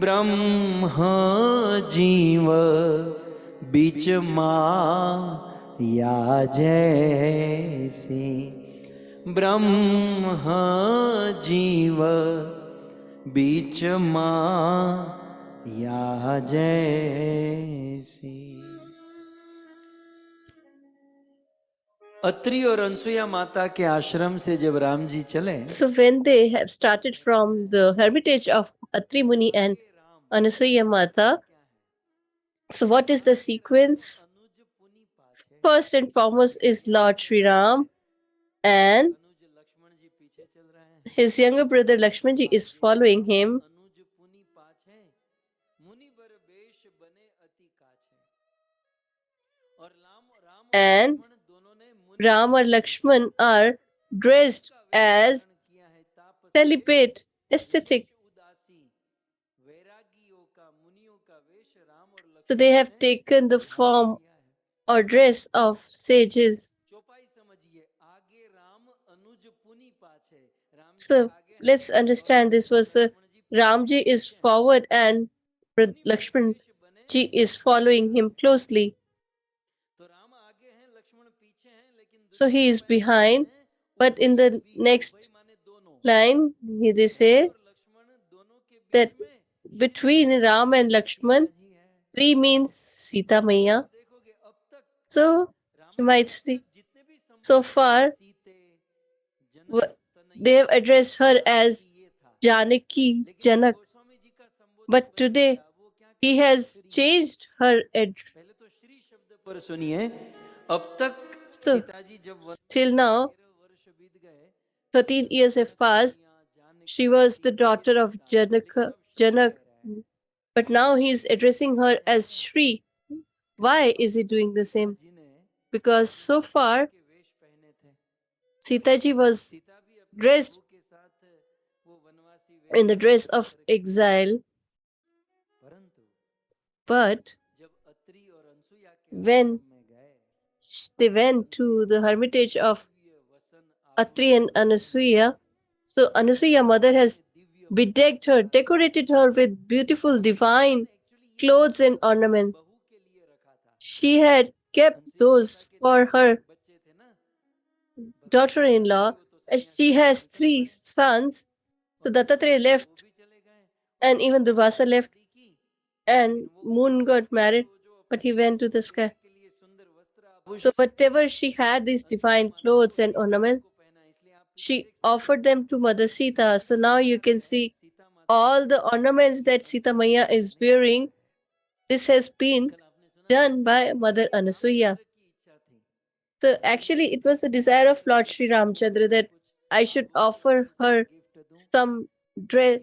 ब्रह्म जीव बीच माया जैसी ब्रह्म जीव बीच माया जैसी। अत्रि और अनसुईया माता के आश्रम से जब राम जी चले, So when they have started from the hermitage of Atri Muni and Anasuya Mata, so what is the sequence? First and foremost is Lord Sri Ram, and his younger brother Lakshmanji is following him. And Ram or Lakshman are dressed as celibate, ascetic. So they have taken the form or dress of sages. So let's understand this was Ramji is forward and Lakshman ji is following him closely. So he is behind, but in the next line they say that between Ram and Lakshman, Tri means Sita Maya. So you might see, so far they have addressed her as Janaki, Janak, but today he has changed her address. So, till now, 13 years have passed. She was the daughter of Janak, but now he is addressing her as Shri. Why is he doing the same? Because so far, Sitaji was dressed in the dress of exile, but when they went to the hermitage of Atri and Anasuya, so Anasuya mother has bedecked her, decorated her with beautiful divine clothes and ornaments. She had kept those for her daughter-in-law, as she has 3 sons. So Dattatreya left, and even Durvasa left, and Moon got married, but he went to the sky. So whatever she had, these divine clothes and ornaments, she offered them to Mother Sita. So now you can see all the ornaments that Sita Maya is wearing. This has been done by Mother Anasuya. So actually it was the desire of Lord Sri Ramchandra that I should offer her some dress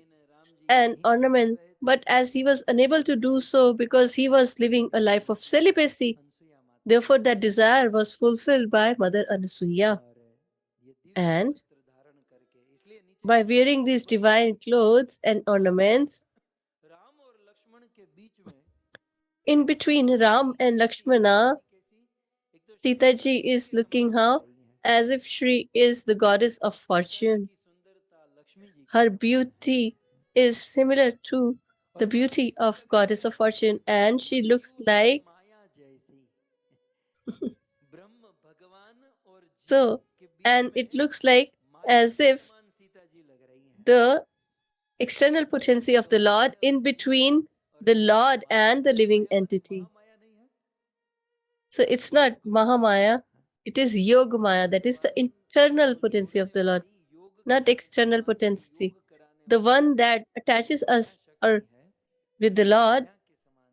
and ornament, but as he was unable to do so because he was living a life of celibacy, therefore that desire was fulfilled by Mother Anasuya. And by wearing these divine clothes and ornaments, in between Ram and Lakshmana, Sitaji is looking how? As if she is the goddess of fortune. Her beauty is similar to the beauty of goddess of fortune, and she looks like so, and it looks like as if the external potency of the Lord in between the Lord and the living entity. So it's not Mahamaya, it is Yogamaya, that is the internal potency of the Lord, not external potency. The one that attaches us or with the Lord,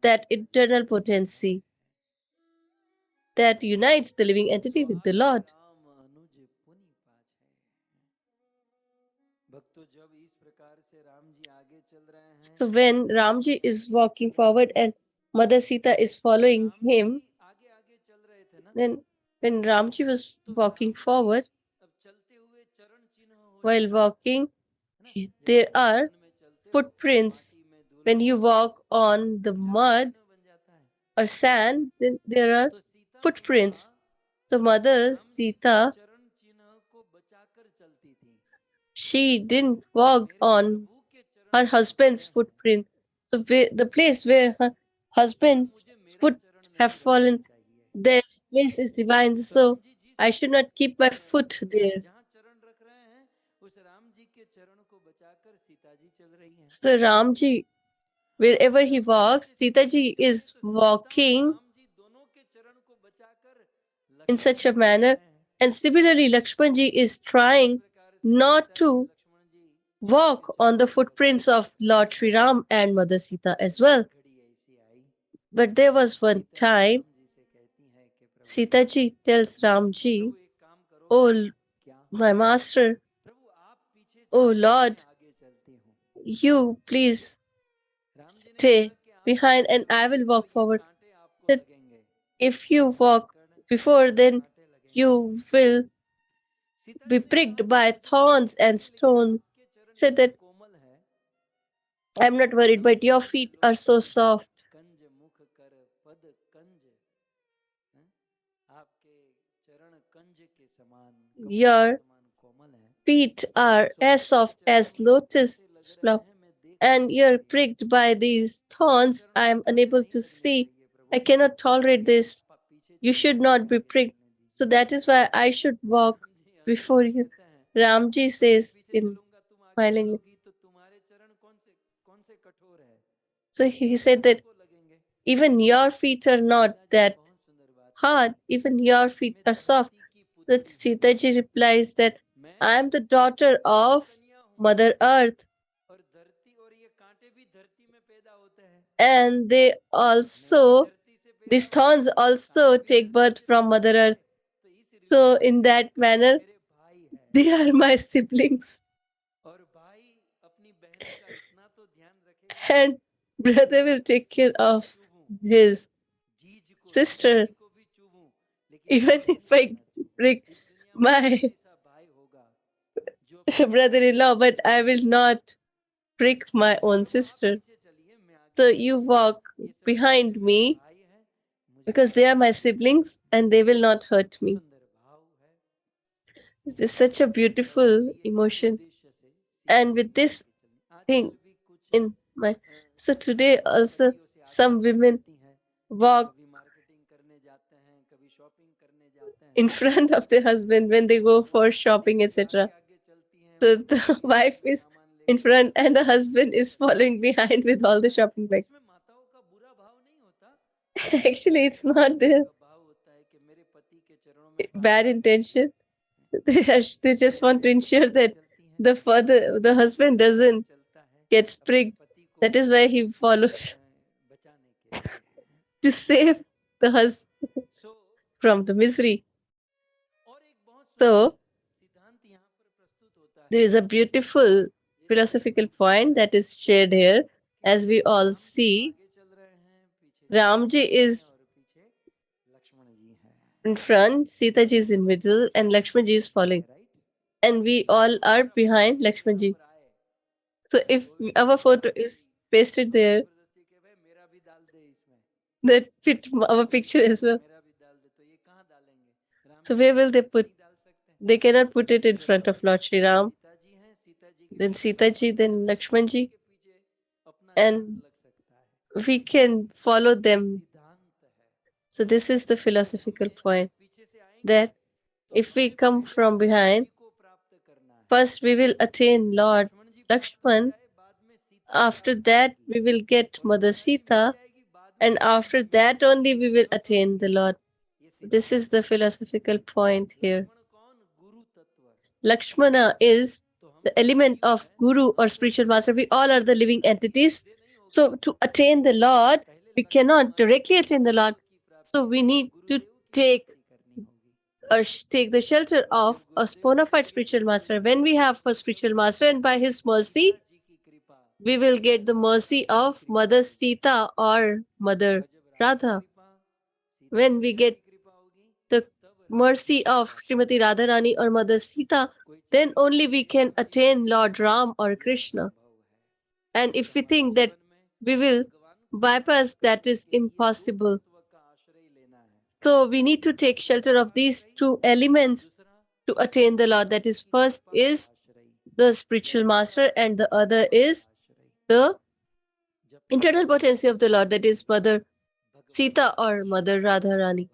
that internal potency that unites the living entity with the Lord. So when Ramji is walking forward and Mother Sita is following him, then when Ramji was walking forward, while walking, there are footprints. When you walk on the mud or sand, then there are footprints. So Mother Sita, she didn't walk on her husband's footprint. So the place where her husband's foot have fallen, that place is divine. So I should not keep my foot there. So Ramji, wherever he walks, Sitaji is walking in such a manner. And similarly, Lakshmanji is trying not to walk on the footprints of Lord Sri Ram and Mother Sita as well. But there was one time Sitaji tells Ramji, "Oh, my master, oh Lord, you please stay behind and I will walk forward." Said, if you walk before, then you will be pricked by thorns and stones. Said that, I'm not worried, but your feet are so soft. Your feet are as soft as lotus flower, and you're pricked by these thorns. I am unable to see. I cannot tolerate this. You should not be pricked. So that is why I should walk before you. Ramji says in smilingly. So he said that even your feet are not that hard, even your feet are soft. That Sitaji replies that I am the daughter of Mother Earth, and they also, these thorns also take birth from Mother Earth. So in that manner, they are my siblings. And brother will take care of his sister. Even if I break my brother-in-law, but I will not prick my own sister. So you walk behind me because they are my siblings and they will not hurt me. This is such a beautiful emotion. And with this thing in my, so today also some women walk in front of their husband when they go for shopping, etc. So the wife is in front and the husband is following behind with all the shopping bags. Actually, it's not their bad intention. They just want to ensure that the husband doesn't get pricked. That is why he follows to save the husband from the misery. So there is a beautiful philosophical point that is shared here. As we all see, Ramji is in front, Sita ji is in middle, and Lakshman ji is following. And we all are behind Lakshman ji. So if our photo is pasted there, that fit our picture as well. So where will they put? They cannot put it in front of Lord Sri Ram, then Sita ji, then Lakshman ji, and we can follow them. So this is the philosophical point, that if we come from behind, first we will attain Lord Lakshman, after that we will get Mother Sita, and after that only we will attain the Lord. This is the philosophical point here. Lakshmana is the element of Guru or spiritual master. We all are the living entities. So to attain the Lord, we cannot directly attain the Lord. So we need to take take the shelter of a bona fide spiritual master. When we have a spiritual master, and by his mercy, we will get the mercy of Mother Sita or Mother Radha. When we get the mercy of Srimati Radharani or Mother Sita, then only we can attain Lord Ram or Krishna. And if we think that we will bypass, that is impossible. So we need to take shelter of these two elements to attain the Lord. That is, first is the spiritual master, and the other is the internal potency of the Lord, that is Mother Sita or Mother Radharani.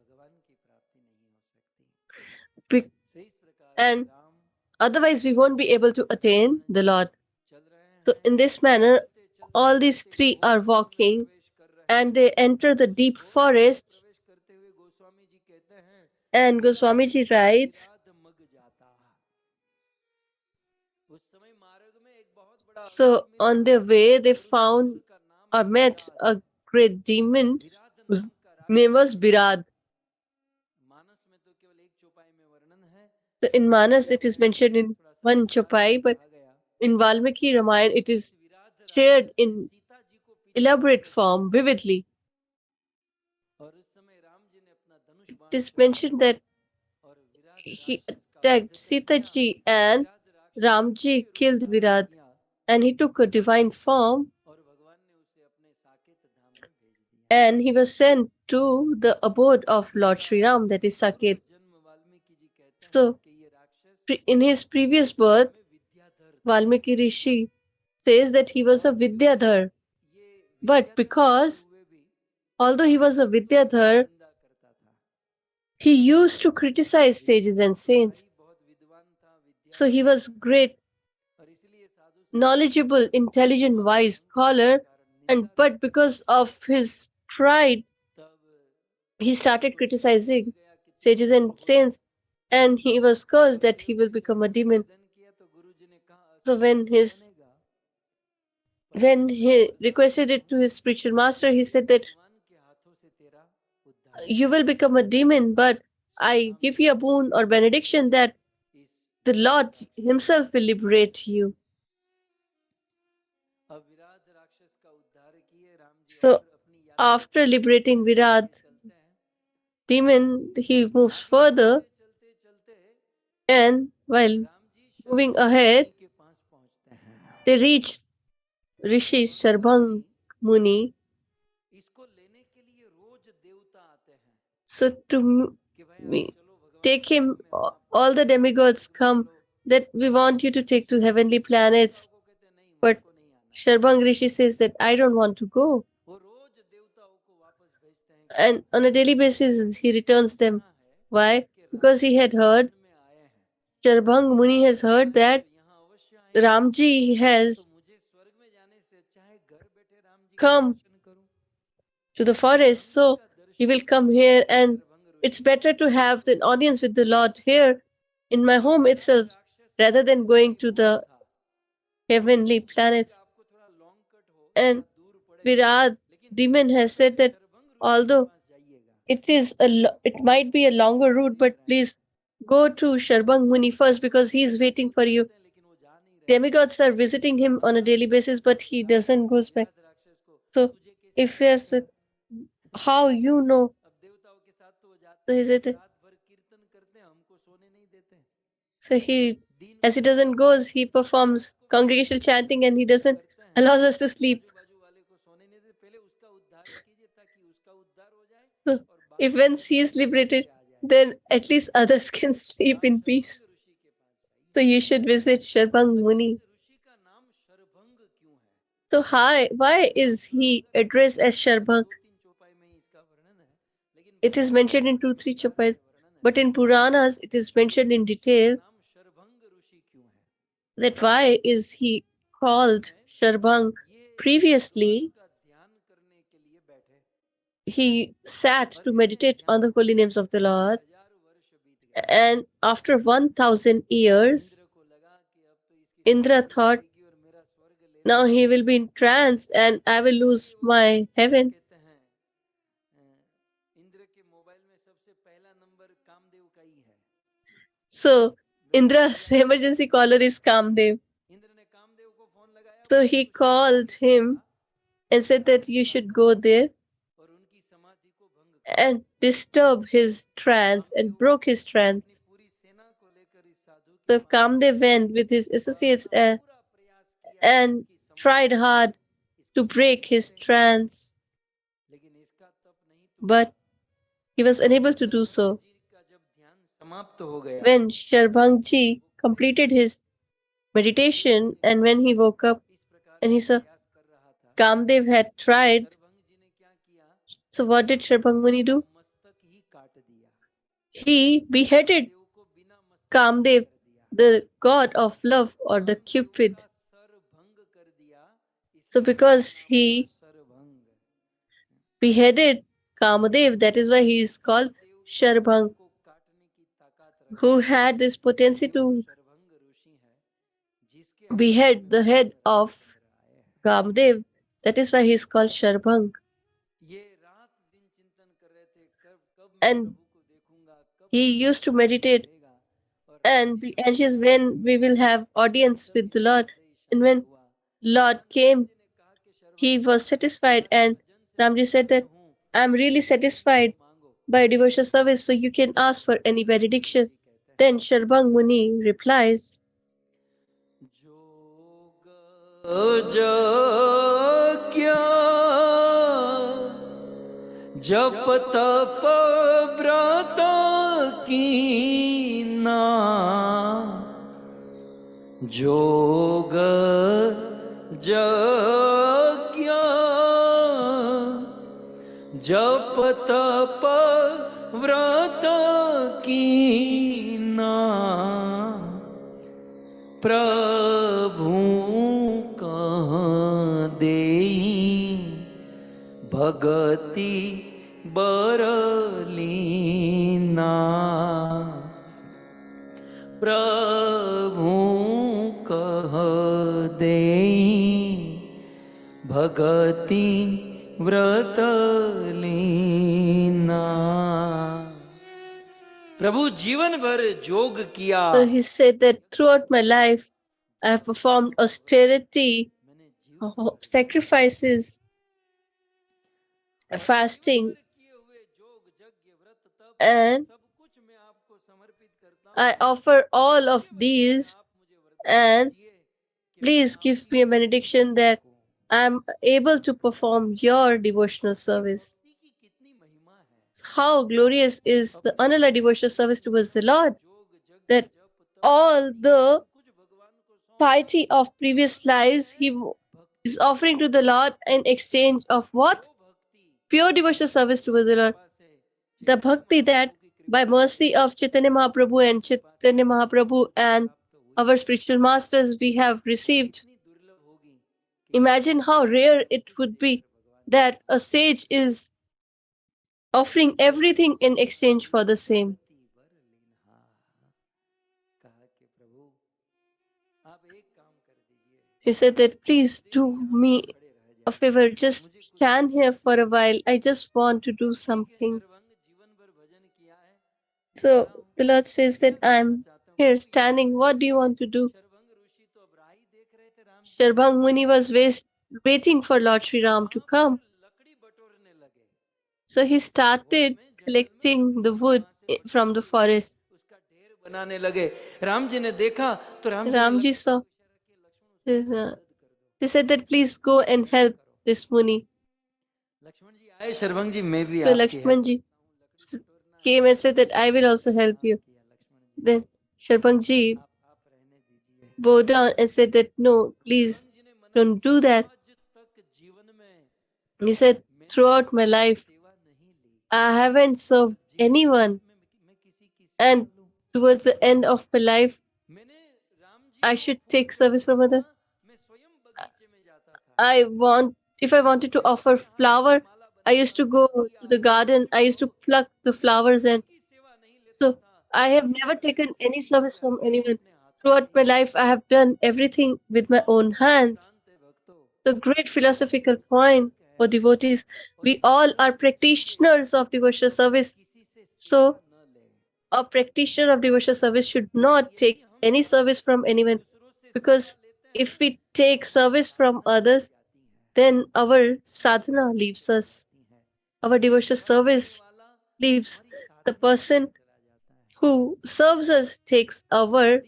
And otherwise, we won't be able to attain the Lord. So, in this manner, all these three are walking and they enter the deep forests. And Goswamiji writes, so on their way, they found or met a great demon whose name was Birad. So in Manas, it is mentioned in one chopai, but in Valmiki Ramayana, it is shared in elaborate form, vividly. It is mentioned that he attacked Sita ji and Ramji killed Virad, and he took a divine form and he was sent to the abode of Lord Sri Ram, that is Saket. So in his previous birth, Valmiki Rishi says that he was a Vidyadhar, but because although he was a Vidyadhar, he used to criticize sages and saints. So he was great, knowledgeable, intelligent, wise scholar, but because of his pride, he started criticizing sages and saints, and he was cursed that he will become a demon. So when he requested it to his spiritual master, he said that you will become a demon, but I give you a boon or benediction that the Lord himself will liberate you. So after liberating Virad demon, he moves further, and while moving ahead, they reach Rishi Sharbhang Muni. So to take him, all the demigods come that we want you to take to heavenly planets. But Sharbhang Rishi says that I don't want to go. And on a daily basis, he returns them. Why? Because he had heard, Sharbhang Muni has heard that Ramji has come to the forest, so he will come here, and it's better to have an audience with the Lord here in my home itself rather than going to the heavenly planets. And Virad demon has said that although it might be a longer route, but please go to Sharbhang Muni first because he is waiting for you. Demigods are visiting him on a daily basis, but he doesn't goes back. So if yes, how you know? So he said, so as he doesn't goes, he performs congregational chanting and he doesn't allows us to sleep. So if once he is liberated, then at least others can sleep in peace. So you should visit Sharbhang Muni. So why is he addressed as Sharbhang? It is mentioned in 2-3 chapais, but in Puranas it is mentioned in detail that why is he called Sharbhang. Previously, he sat to meditate on the holy names of the Lord, and after 1000 years, Indra thought, now he will be in trance and I will lose my heaven. So Indra's emergency caller is Kamdev. So he called him and said that you should go there and disturbed his trance and broke his trance. So Kamdev went with his associates and tried hard to break his trance, but he was unable to do so. When Sharbhangji completed his meditation and when he woke up and he saw Kamdev had tried, so what did Sharbhang Muni do? He beheaded Kamdev, the god of love or the Cupid. So because he beheaded Kamadev, that is why he is called Sharbhang, who had this potency to behead the head of Kamadev. That is why he is called Sharbhang. And he used to meditate and be anxious when we will have audience with the Lord. And when Lord came, he was satisfied, and Ramji said that I'm really satisfied by devotional service, so you can ask for any benediction. Then Sharbhang Muni replies, जज्ञा जप तप व्रत कीना जोग जज्ञा जप तप व्रत कीना प्रभु कहाँ देई भगति बरलीना प्रभु कहाँ देई भगति व्रत लीना। प्रभु जीवन भर जोग किया। so he said that throughout my life, I have performed austerity, sacrifices, fasting, and I offer all of these, and please give me a benediction that I'm able to perform your devotional service. How glorious is the unalloyed devotional service towards the Lord, that all the piety of previous lives he is offering to the Lord in exchange of what? Pure devotional service towards the Lord. The bhakti that by mercy of Chaitanya Mahaprabhu and our spiritual masters we have received. Imagine how rare it would be that a sage is offering everything in exchange for the same. He said that please do me a favor, just stand here for a while. I just want to do something. So the Lord says that I'm here standing. What do you want to do? Sharbhang Muni was waiting for Lord Sri Ram to come. So he started collecting the wood from the forest. Ramji saw. He said that please go and help this Muni. So Lakshmanji came and said that I will also help you. Then Sharbhangji bowed down and said that no, please don't do that. He said, throughout my life, I haven't served anyone. And towards the end of my life, I should take service from others. If I wanted to offer flower, I used to go to the garden. I used to pluck the flowers, and so I have never taken any service from anyone. Throughout my life, I have done everything with my own hands. The great philosophical point for devotees, we all are practitioners of devotional service. So a practitioner of devotional service should not take any service from anyone, because if we take service from others, then our sadhana leaves us. Our devotional service leaves. The person who serves us takes our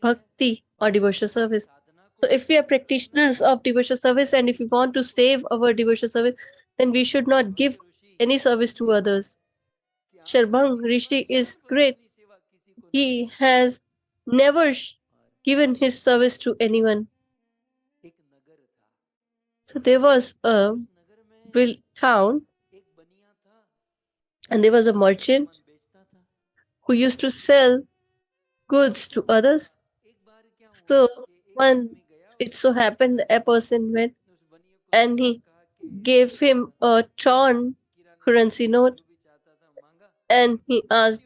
bhakti or devotional service. So, if we are practitioners of devotional service and if we want to save our devotional service, then we should not give any service to others. Sharbhang Rishi is great. He has never given his service to anyone. So, there was a town and there was a merchant who used to sell goods to others. So, one it so happened a person went and he gave him a torn currency note and he asked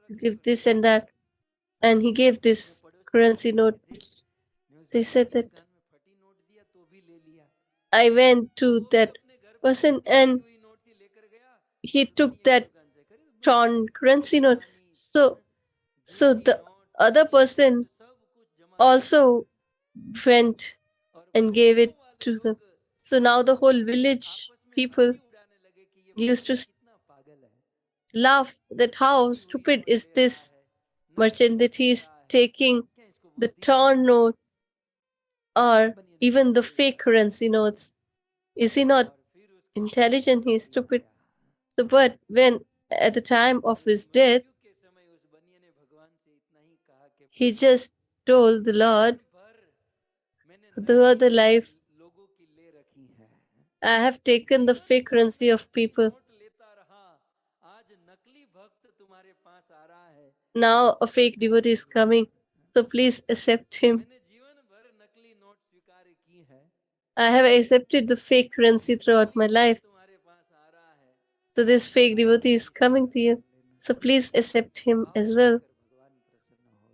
to give this and that and he gave this currency note. They said that I went to that person and he took that torn currency note. So the other person also went and gave it to them. So now the whole village people used to laugh that how stupid is this merchant that he is taking the torn note or even the fake currency notes. Is he not intelligent? He is stupid. So, but when at the time of his death, he just told the Lord, the other life, I have taken the fake currency of people. Now a fake devotee is coming, so please accept him. I have accepted the fake currency throughout my life. So this fake devotee is coming to you. So please accept him as well.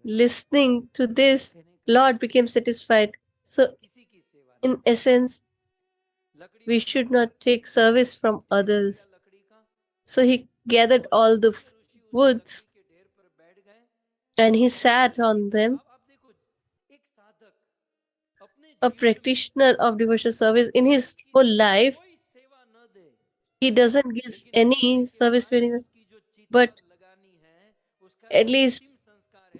Listening to this, Lord became satisfied. So in essence, we should not take service from others. So he gathered all the woods and he sat on them. A practitioner of devotional service in his whole life, he doesn't give any service to anyone, but at least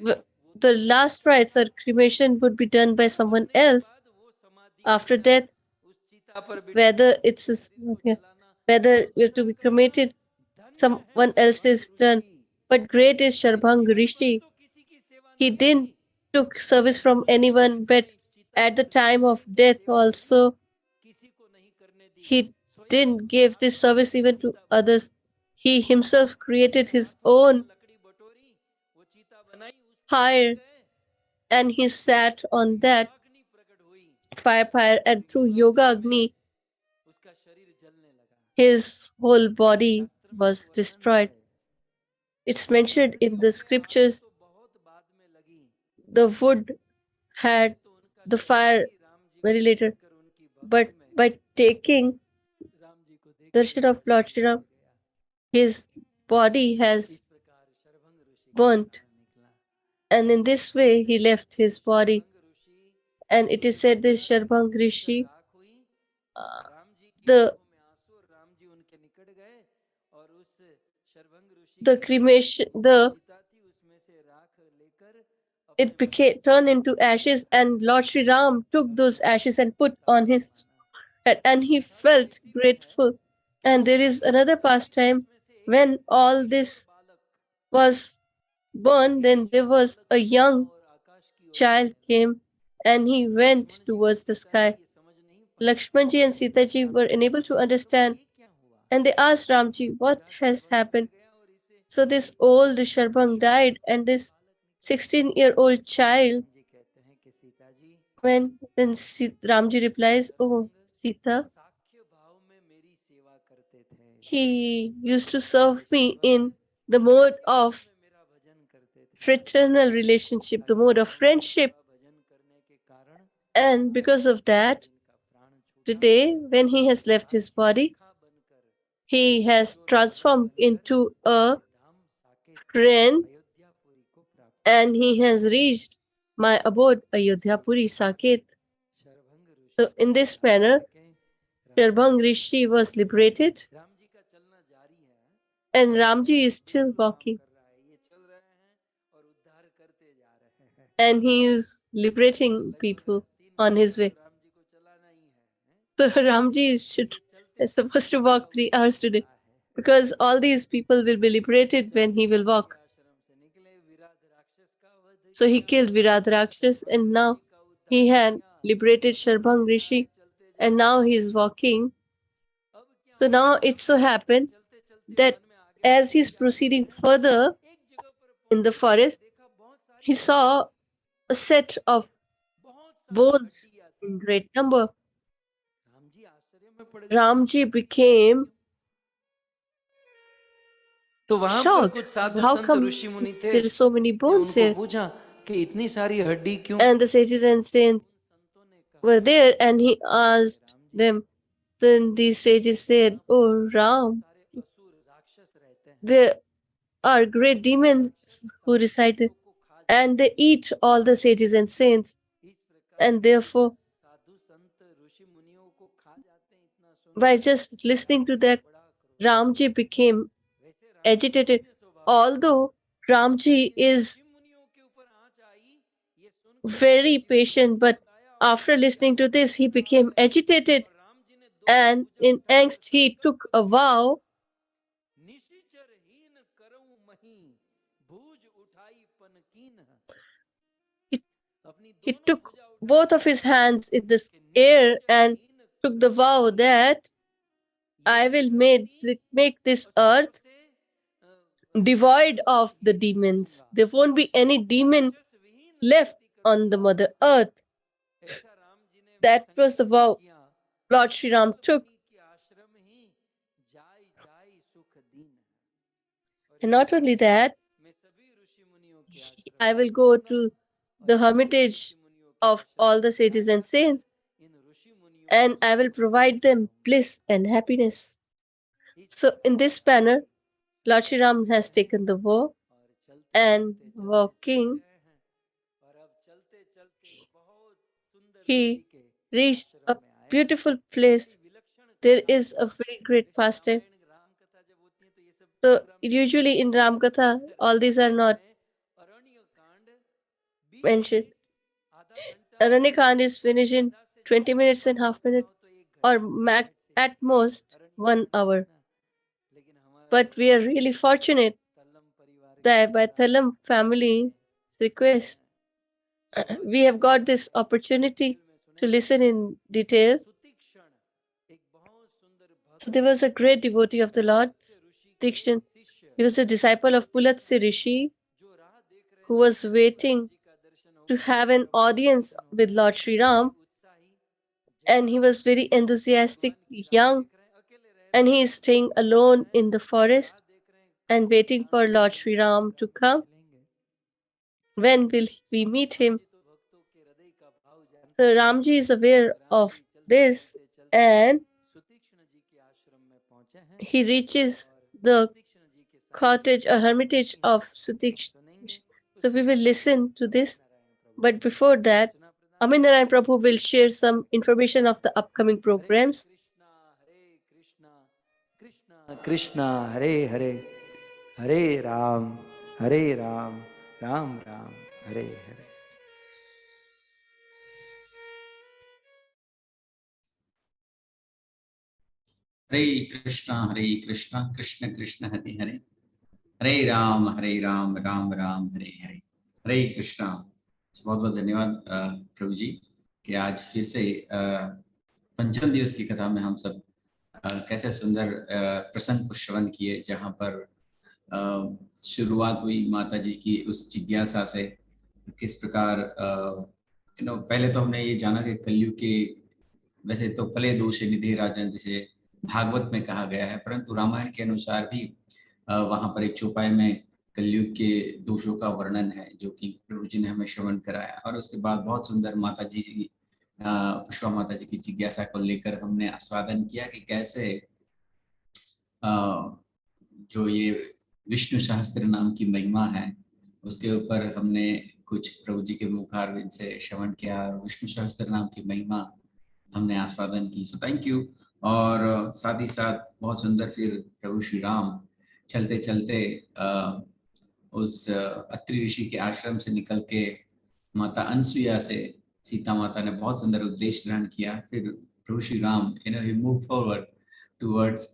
the last rites or cremation would be done by someone else after death, whether it's whether you have to be cremated, someone else is done. But great is Sharbhang Rishi. He didn't took service from anyone, but at the time of death also he didn't give this service even to others. He himself created his own fire and he sat on that fire and through Yoga Agni his whole body was destroyed. It's mentioned in the scriptures the wood had the fire very later, but by taking darshan of Lord Shri Ram, his body has burnt, and in this way he left his body. And it is said this Sharbhang Rishi, uh, the the cremation, the it became turned into ashes, and Lord Sri Ram took those ashes and put on his head, and he felt grateful. And there is another pastime when all this was burned, then there was a young child came and he went towards the sky. Lakshmanji and Sitaji were unable to understand and they asked Ramji, what has happened? So this old Sharbhang died and this 16-year-old child, when then Ramji replies, oh Sita, he used to serve me in the mode of fraternal relationship, the mode of friendship. And because of that, today, when he has left his body, he has transformed into a friend and he has reached my abode, Ayodhya Puri Saket. So, in this manner, Sharbhang Rishi was liberated And Ramji is still walking. And he is liberating people on his way. So Ramji is supposed to walk 3 hours today because all these people will be liberated when he will walk. So he killed Virad Rakshas and now he had liberated Sharbhang Rishi and now he is walking. So now it so happened that as he's proceeding further in the forest, he saw a set of bones in great number. Ramji became तो वहां पर shocked. कुछ साधु How Sant come ऋषि मुनि थे, there are so many ने bones उनको here? पूछा कि इतनी सारी हड्डी क्यों? And the sages and saints were there, and he asked them. Then these sages said, "Oh Ram, there are great demons who reside there, and they eat all the sages and saints, and therefore, by just listening to that, Ramji became agitated. Although Ramji is very patient, but after listening to this, he became agitated, and in angst, he took a vow. He, he took both of his hands in the air and took the vow that I will make this earth devoid of the demons. There won't be any demon left on the Mother Earth. That was the vow Lord Sri Ram took. And not only that, I will go to the hermitage of all the sages and saints, and I will provide them bliss and happiness. So, in this manner, Lord Sri Ram has taken the vow and walking, he reached a beautiful place. There is a very great pastime. So, usually in Ram Katha, all these are not mentioned. Aranya is finished in 20 minutes and half minute, or at most 1 hour. But we are really fortunate that by Thalam family's request, we have got this opportunity to listen in detail. So there was a great devotee of the Lord, Dikshan. He was a disciple of Pulatsi Rishi who was waiting to have an audience with Lord Sri Ram, and he was very enthusiastic, young, and he is staying alone in the forest and waiting for Lord Sri Ram to come. When will we meet him? So Ramji is aware of this and he reaches the cottage or hermitage of Sutiksh. So we will listen to this. But before that, Aminarayan Prabhu will share some information of the upcoming programs. Krishna Hare Hare, Hare Ram, Hare Ram, Ram Ram, Hare Hare. हरे कृष्णा कृष्ण कृष्ण हरे हरे, हरे राम राम राम हरे हरे। हरे कृष्णा। बहुत बहुत धन्यवाद प्रभु जी कि आज फिर से पंचम दिवस की कथा में हम सब कैसे सुंदर प्रसंग को श्रवण किए, जहाँ पर शुरुआत हुई माता जी की उस जिज्ञासा से, किस प्रकार पहले तो हमने ये जाना कि कलयुग के वैसे तो कले दोष निधि राजन जिसे भागवत में कहा गया है, परंतु रामायण के अनुसार भी वहां पर एक चौपाई में कलयुग के दोषों का वर्णन है, जो कि प्रभु जी ने हमें श्रवण कराया। और उसके बाद बहुत सुंदर माता जी की पुष्पा माता जी की जिज्ञासा को लेकर हमने आस्वादन किया कि कैसे जो ये विष्णु सहस्त्र नाम की महिमा है उसके ऊपर हमने कुछ प्रभु जी के मुखारविंद से श्रवण किया, विष्णु सहस्त्र नाम की महिमा हमने आस्वादन की। So thank you. और साथ ही साथ बहुत सुंदर फिर प्रभु श्री राम चलते चलते उस अत्रि ऋषि के आश्रम से निकल के माता अनसुईया से सीता माता ने बहुत सुंदर उपदेश ग्रहण किया। फिर प्रभु श्री राम ही मूव फॉरवर्ड टुवर्ड्स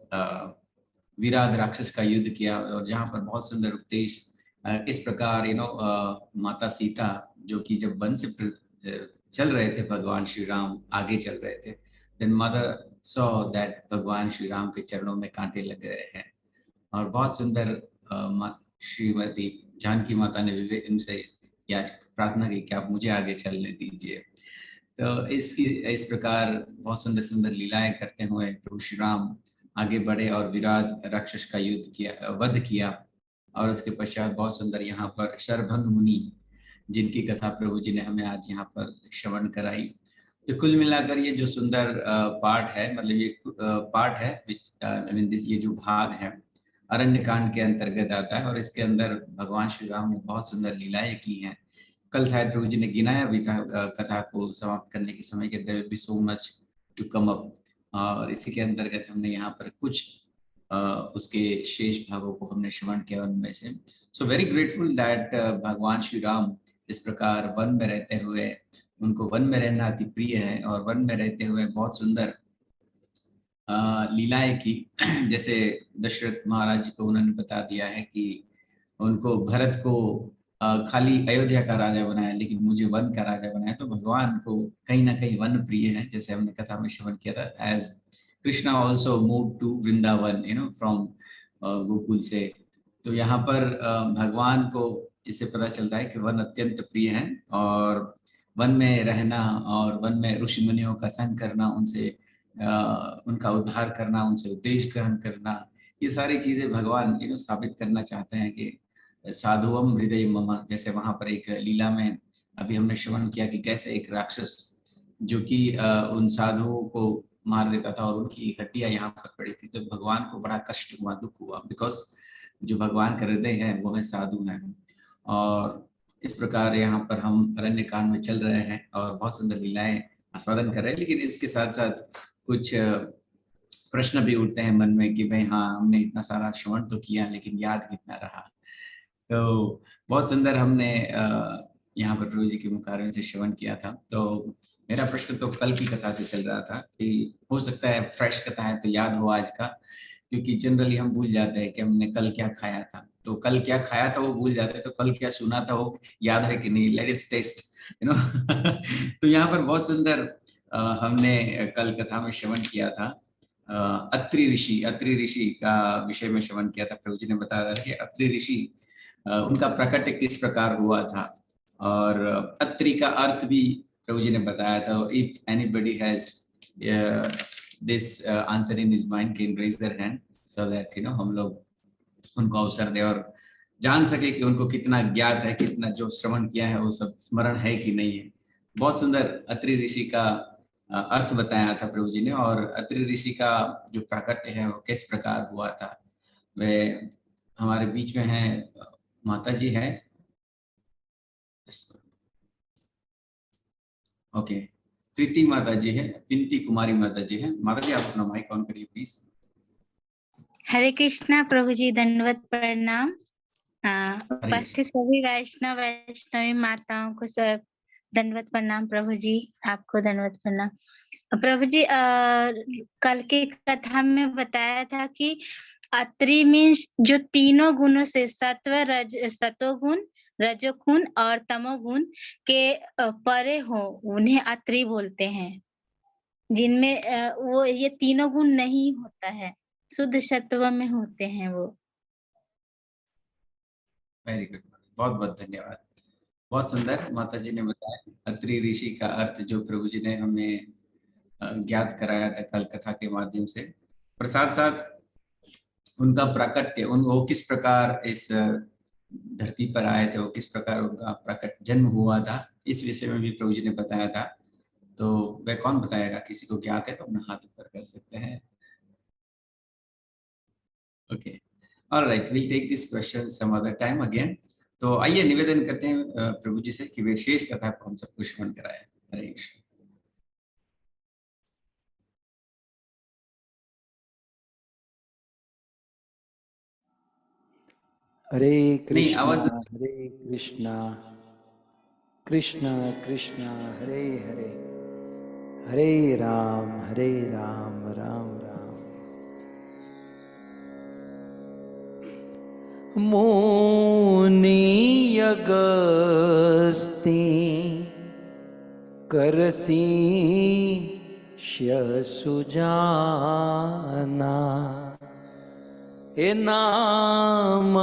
विराट राक्षस का युद्ध किया, और जहाँ पर बहुत सुंदर उपदेश किस प्रकार माता सीता जो कि जब वन से चल रहे थे, भगवान श्री राम आगे चल रहे थे, देन मदर सॉ दैट भगवान श्री राम के चरणों में कांटे लग रहे हैं, और बहुत सुंदर श्रीमती जानकी माता ने विवेक उनसे या प्रार्थना की कि आप मुझे आगे चलने दीजिए। तो इस प्रकार बहुत सुंदर सुंदर लीलाएं करते हुए प्रभु श्री राम आगे बढ़े और विराट राक्षस का युद्ध किया, वध किया। और उसके पश्चात बहुत सुंदर यहाँ पर शरभंग मुनि, जिनकी कथा प्रभु जी ने हमें आज यहाँ पर श्रवण कराई। तो कुल मिलाकर ये जो सुंदर पाठ है, मतलब ये पाठ है ये जो भाग है अरण्य कांड के अंतर्गत आता है, और इसके अंदर भगवान श्री राम ने बहुत सुंदर लीलाएं की हैं। कल शायद प्रभु जी ने गिनाया भी था कथा को समाप्त करने के समय के, there will be so much to come up, और इसी के अंतर्गत हमने यहाँ पर कुछ उसके शेष भागों को हमने श्रवण किया उनमें से। सो वेरी ग्रेटफुल दैट भगवान श्री राम इस प्रकार वन में रहते हुए, उनको वन में रहना अति प्रिय है, और वन में रहते हुए बहुत सुंदर लीलाएं की। जैसे दशरथ महाराज जी को उन्होंने बता दिया है कि उनको भरत को खाली अयोध्या का राजा बनाया, लेकिन मुझे वन का राजा बनाया। तो भगवान को कहीं ना कहीं वन प्रिय है, जैसे हमने कथा में श्रवण किया था, as Krishna also move to Vrindavan from Gokul से। तो यहाँ पर भगवान को इससे पता चलता है कि वन अत्यंत प्रिय है, और वन में रहना और वन में ऋषि मुनियों का संग करना, उनसे उनका उद्धार करना, उनसे उपदेश ग्रहण करना, ये सारी चीजें भगवान स्थापित करना चाहते हैं कि साधुवम हृदय मम। जैसे वहां पर एक लीला में अभी हमने श्रवण किया कि कैसे एक राक्षस जो कि उन साधुओं को मार देता था और उनकी हड्डियां यहाँ पर पड़ी थी, तो भगवान को बड़ा कष्ट हुआ, दुख हुआ, बिकॉज जो भगवान का हृदय है वो है साधु है। और इस प्रकार यहाँ पर हम अरण्य कांड में चल रहे हैं और बहुत सुंदर लीलाएं आस्वादन कर रहे हैं, लेकिन इसके साथ साथ कुछ प्रश्न भी उठते हैं मन में कि भाई हाँ, हमने इतना सारा श्रवण तो किया, लेकिन याद कितना रहा। तो बहुत सुंदर हमने यहाँ पर प्रभु जी के मुखारविंद से श्रवण किया था। तो मेरा प्रश्न तो कल की कथा से चल रहा था कि हो सकता है फ्रेश कथा है तो याद हो आज का, क्योंकि जनरली हम भूल जाते हैं कि हमने कल क्या खाया था। तो कल क्या खाया था वो भूल जाते हैं, तो कल क्या सुना था वो याद है कि नहीं, लेट अस टेस्ट तो यहाँ पर बहुत सुंदर हमने कल कथा में श्रवण किया था। अत्रि ऋषि का विषय में श्रवण किया था। प्रभु जी ने बताया था कि अत्रि ऋषि उनका प्रकट किस प्रकार हुआ था, और अत्रि का अर्थ भी प्रभु जी ने बताया था। If anybody has this answer in his mind can raise their hand, so that हम लोग उनको अवसर दे और जान सके कि उनको कितना ज्ञात है, कितना जो श्रवण किया है वो सब स्मरण है कि नहीं है। बहुत सुंदर अत्रि ऋषि का अर्थ बताया था प्रभु जी ने, और अत्रि ऋषि का जो प्राकट्य है वो किस प्रकार हुआ था। वे हमारे बीच में है, माता जी है, ओके, प्रीति माता जी है, पिंती कुमारी माता जी है। माता जी आप अपना माइक ऑन करिए प्लीज। हरे कृष्णा प्रभु जी, दंडवत प्रणाम। उपस्थित सभी वैष्णव वैष्णवी माताओं को सब दंडवत प्रणाम। प्रभु जी आपको दंडवत प्रणाम। प्रभु जी कल की कथा में बताया था कि अत्रि मीन्स जो तीनों गुणों से सतोगुण, रजोगुण और तमोगुण के परे हो, उन्हें अत्रि बोलते हैं। जिनमें वो ये तीनों गुण नहीं होता है, शुद्ध सत्व में होते हैं वो। वेरी गुड, बहुत बहुत धन्यवाद, बहुत सुंदर माता जी ने बताया। अत्रि ऋषि का अर्थ जो प्रभु जी ने हमें ज्ञात कराया था कल कथा के माध्यम से, और साथ साथ उनका प्राकट्य, वो किस प्रकार इस धरती पर आए थे, वो किस प्रकार उनका प्रकट जन्म हुआ था, इस विषय में भी प्रभु जी ने बताया था। तो वह कौन बताएगा? किसी को ज्ञात है तो अपना हाथ ऊपर कर सकते हैं। Okay, alright, we take this question some other time again. तो आइए निवेदन करते हैं प्रभु जी से कि वे शेष कथा को हम सबको श्रवण कराएं। हरे कृष्ण। हरे नहीं, कृष्णा आवाज हरे कृष्णा कृष्णा कृष्णा हरे हरे हरे राम राम राम। मुनि अगस्ती करसी सुजाना, ए नाम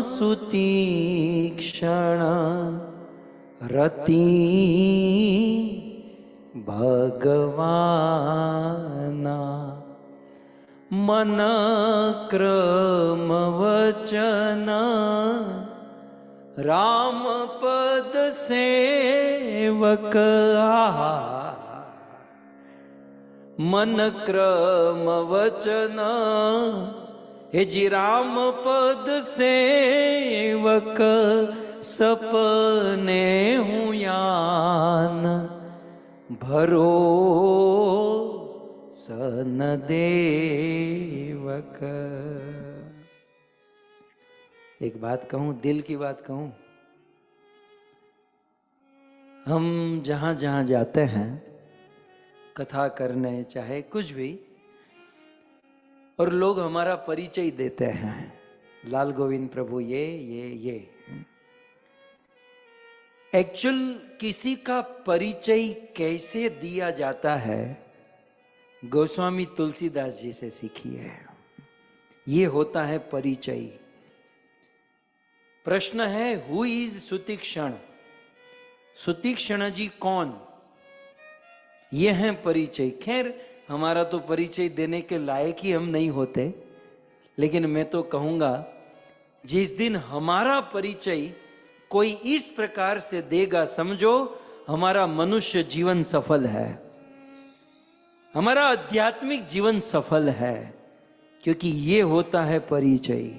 सुतीक्षण रति भगवाना। मन क्रम वचन राम पद सेवक आहा। मन क्रम वचन हे जी राम पद सेवक सपने हूँ यान भरो सन देवक। एक बात कहूं, दिल की बात कहूं, हम जहां जहां जाते हैं कथा करने चाहे कुछ भी, और लोग हमारा परिचय देते हैं, लाल गोविंद प्रभु ये एक्चुअल किसी का परिचय कैसे दिया जाता है, गोस्वामी तुलसीदास जी से सीखिए। ये होता है परिचय। प्रश्न है हु इज सुतीक्षण, सुतीक्षण जी कौन, ये है परिचय। खैर हमारा तो परिचय देने के लायक ही हम नहीं होते, लेकिन मैं तो कहूंगा जिस दिन हमारा परिचय कोई इस प्रकार से देगा, समझो हमारा मनुष्य जीवन सफल है, हमारा आध्यात्मिक जीवन सफल है। क्योंकि ये होता है परिचय,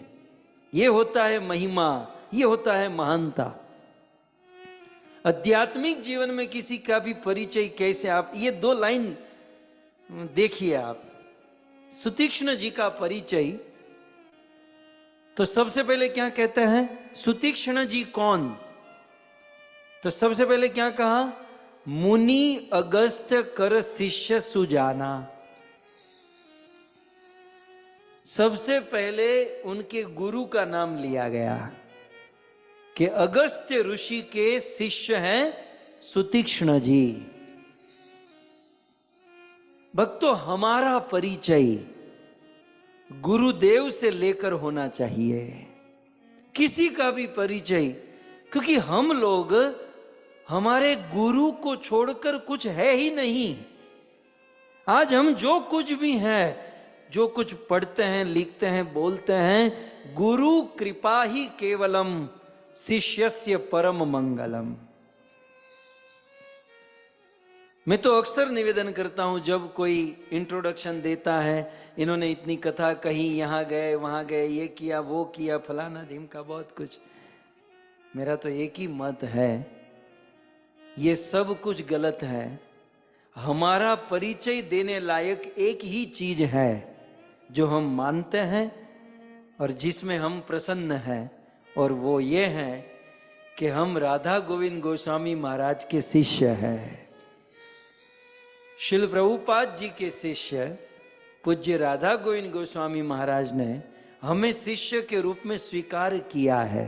ये होता है महिमा, ये होता है महानता। आध्यात्मिक जीवन में किसी का भी परिचय कैसे, आप ये दो लाइन देखिए आप। सुतीक्ष्ण जी का परिचय तो सबसे पहले क्या कहते हैं, सुतीक्ष्ण जी कौन, तो सबसे पहले क्या कहा, मुनि अगस्त्य कर शिष्य सुजाना। सबसे पहले उनके गुरु का नाम लिया गया कि अगस्त्य ऋषि के शिष्य हैं सुतीक्ष्ण जी। भक्तों, हमारा परिचय गुरुदेव से लेकर होना चाहिए, किसी का भी परिचय, क्योंकि हम लोग हमारे गुरु को छोड़कर कुछ है ही नहीं। आज हम जो कुछ भी हैं, जो कुछ पढ़ते हैं, लिखते हैं, बोलते हैं, गुरु कृपा ही केवलम शिष्यस्य परम मंगलम। मैं तो अक्सर निवेदन करता हूं, जब कोई इंट्रोडक्शन देता है, इन्होंने इतनी कथा कही, यहां गए वहां गए, ये किया वो किया, फलाना ढिमका बहुत कुछ। मेरा तो एक ही मत है, ये सब कुछ गलत है। हमारा परिचय देने लायक एक ही चीज है जो हम मानते हैं और जिसमें हम प्रसन्न हैं, और वो ये है कि हम राधा गोविंद गोस्वामी महाराज के शिष्य हैं। श्रील प्रभुपाद जी के शिष्य पूज्य राधा गोविंद गोस्वामी महाराज ने हमें शिष्य के रूप में स्वीकार किया है।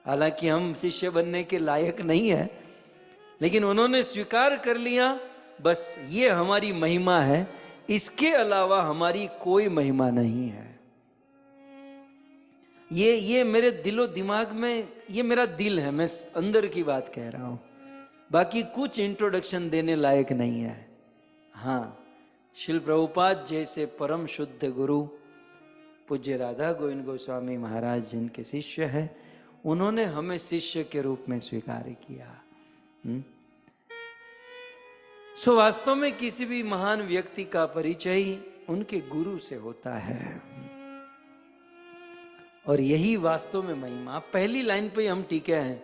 हालांकि हम शिष्य बनने के लायक नहीं है, लेकिन उन्होंने स्वीकार कर लिया, बस ये हमारी महिमा है, इसके अलावा हमारी कोई महिमा नहीं है। ये मेरे दिलो दिमाग में, ये मेरा दिल है, मैं अंदर की बात कह रहा हूं, बाकी कुछ इंट्रोडक्शन देने लायक नहीं है। हाँ, श्रील प्रभुपाद जैसे परम शुद्ध गुरु पूज्य राधा गोविंद गोस्वामी महाराज जिनके शिष्य हैं, उन्होंने हमें शिष्य के रूप में स्वीकार किया। सो वास्तव में किसी भी महान व्यक्ति का परिचय उनके गुरु से होता है, और यही वास्तव में महिमा। पहली लाइन पे हम टीके हैं,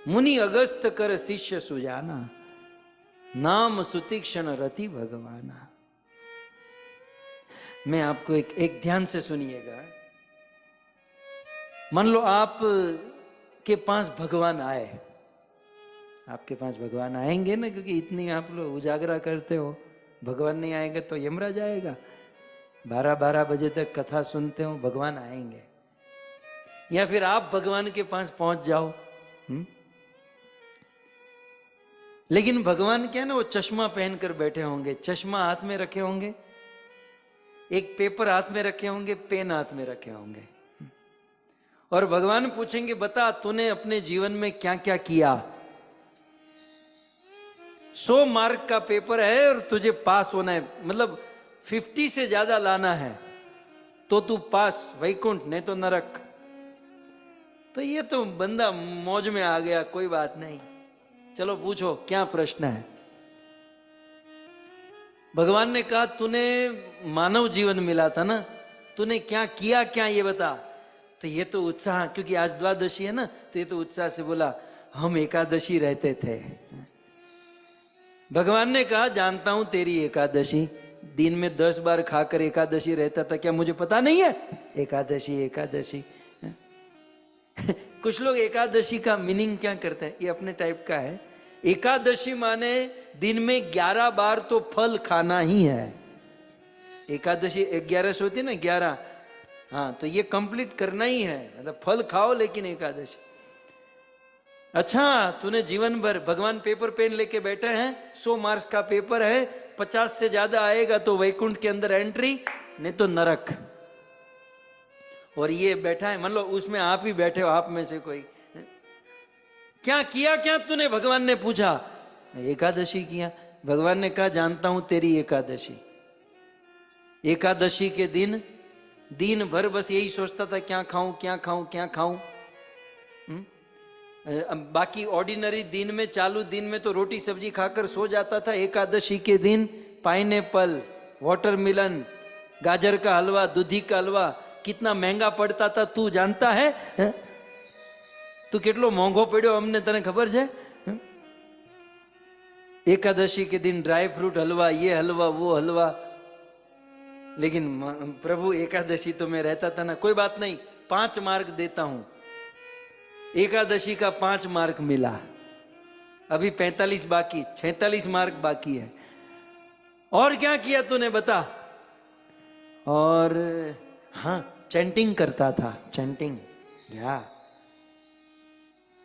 मुनि अगस्त कर शिष्य सुजाना, नाम सुतीक्षण रति भगवाना। मैं आपको एक ध्यान से सुनिएगा। मान लो आप के पास भगवान आए, आपके पास भगवान आएंगे ना, क्योंकि इतनी आप लोग उजागरा करते हो, भगवान नहीं आएंगे तो यमराज आएगा। 12-12 बजे तक कथा सुनते हो, भगवान आएंगे। या फिर आप भगवान के पास पहुंच जाओ। लेकिन भगवान क्या है ना, वो चश्मा पहनकर बैठे होंगे, चश्मा हाथ में रखे होंगे, एक पेपर हाथ में रखे होंगे, पेन हाथ में रखे होंगे, और भगवान पूछेंगे बता तूने अपने जीवन में क्या क्या किया। 100 मार्क का पेपर है और तुझे पास होना है, मतलब 50 से ज्यादा लाना है तो तू पास, वैकुंठ, नहीं तो नरक। तो ये तो बंदा मौज में आ गया, कोई बात नहीं, चलो पूछो क्या प्रश्न है। भगवान ने कहा तूने मानव जीवन मिला था ना, तूने क्या किया क्या ये बता। तो ये तो उत्साह, क्योंकि आज द्वादशी है ना, तो ये तो उत्साह से बोला हम एकादशी रहते थे। भगवान ने कहा जानता हूं तेरी एकादशी, दिन में 10 बार खाकर एकादशी रहता था, क्या मुझे पता नहीं है? एकादशी एकादशी कुछ लोग एकादशी का मीनिंग क्या करते हैं, ये अपने टाइप का है। एकादशी माने दिन में 11 बार तो फल खाना ही है। एकादशी 11 होती है ना, 11, हाँ, तो ये कंप्लीट करना ही है, मतलब फल खाओ लेकिन एकादशी। अच्छा, तूने जीवन भर, भगवान पेपर पेन लेके बैठे हैं, 100 मार्क्स का पेपर है, 50 से ज्यादा आएगा तो वैकुंठ के अंदर एंट्री, नहीं तो नरक। और ये बैठा है, मान लो उसमें आप ही बैठे हो, आप में से कोई, क्या किया क्या तूने? भगवान ने पूछा, एकादशी किया। भगवान ने कहा जानता हूं तेरी एकादशी। एकादशी के दिन भर बस यही सोचता था क्या खाऊं क्या खाऊं क्या खाऊं। बाकी ऑर्डिनरी दिन में, चालू दिन में तो रोटी सब्जी खाकर सो जाता था। एकादशी के दिन पाइनएप्पल, वाटरमेलन, गाजर का हलवा, दूधी का हलवा कितना महंगा पड़ता था तू जानता है? तू કેટલો મોંઘો પડ્યો અમને તને ખબર છે? एकादशी के दिन ड्राई फ्रूट हलवा, ये हलवा वो हलवा। लेकिन प्रभु एकादशी तो मैं रहता था ना, कोई बात नहीं, 5 मार्क देता हूं। एकादशी का 5 मार्क मिला, अभी 45 बाकी, 46 मार्क बाकी है। और क्या किया तूने बता? और हाँ, चैंटिंग करता था, चैंटिंग। या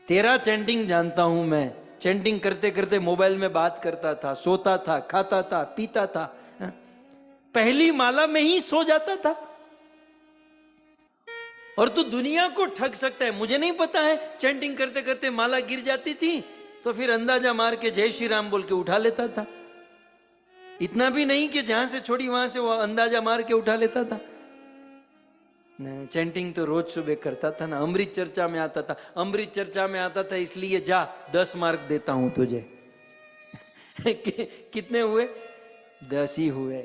तेरा चैंटिंग जानता हूं मैं, चैंटिंग करते करते मोबाइल में बात करता था, सोता था, खाता था, पीता था, पहली माला में ही सो जाता था। और तू दुनिया को ठग सकता है, मुझे नहीं पता है। चैंटिंग करते करते माला गिर जाती थी तो फिर अंदाजा मार के जय श्री राम बोल के उठा लेता था। इतना भी नहीं कि जहां से छोड़ी वहां से वो अंदाजा मार के उठा लेता था। चैंटिंग तो रोज सुबह करता था ना। अमृत चर्चा में आता था, अमृत चर्चा में आता था इसलिए जा 10 मार्क देता हूं तुझे। कितने हुए? 10 ही हुए,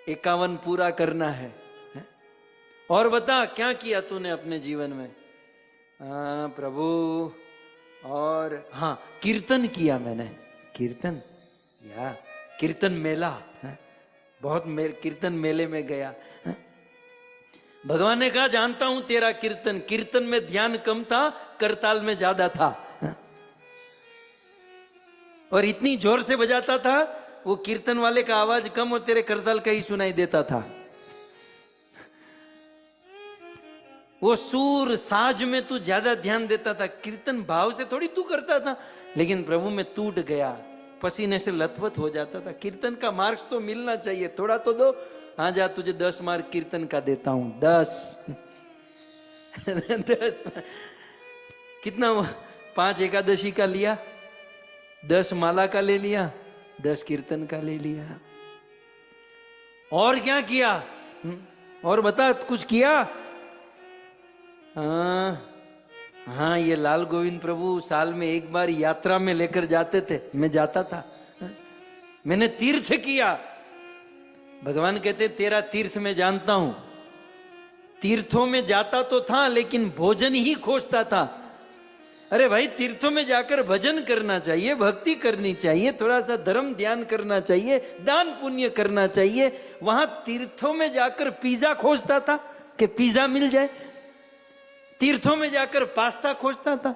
51 पूरा करना है। और बता क्या किया तूने अपने जीवन में? प्रभु, और हाँ, कीर्तन किया मैंने, कीर्तन, या कीर्तन मेला, बहुत कीर्तन मेले में गया। भगवान ने कहा जानता हूं तेरा कीर्तन, कीर्तन में ध्यान कम था, करताल में ज्यादा था। और इतनी जोर से बजाता था, वो कीर्तन वाले का आवाज कम और तेरे करताल का ही सुनाई देता था। वो सूर साज में तू ज्यादा ध्यान देता था, कीर्तन भाव से थोड़ी तू करता था। लेकिन प्रभु में टूट गया, पसीने से लथपथ हो जाता था। कीर्तन का मार्क्स तो मिलना चाहिए, थोड़ा तो दो। हाँ जा, तुझे 10 मार्क कीर्तन का देता हूं, 10। 10 कितना? 5 एकादशी का लिया, 10 माला का ले लिया, 10 कीर्तन का ले लिया। और क्या किया? और बता, कुछ किया? हाँ, ये लाल गोविंद प्रभु साल में एक बार यात्रा में लेकर जाते थे, मैं जाता था। मैंने तीर्थ किया। भगवान कहते तेरा तीर्थ में जानता हूं। तीर्थों में जाता तो था लेकिन भोजन ही खोजता था। अरे भाई, तीर्थों में जाकर भजन करना चाहिए, भक्ति करनी चाहिए, थोड़ा सा धर्म ध्यान करना चाहिए, दान पुण्य करना चाहिए। वहां तीर्थों में जाकर पिज्जा खोजता था कि पिज्जा मिल जाए। तीर्थों में जाकर पास्ता खोजता था।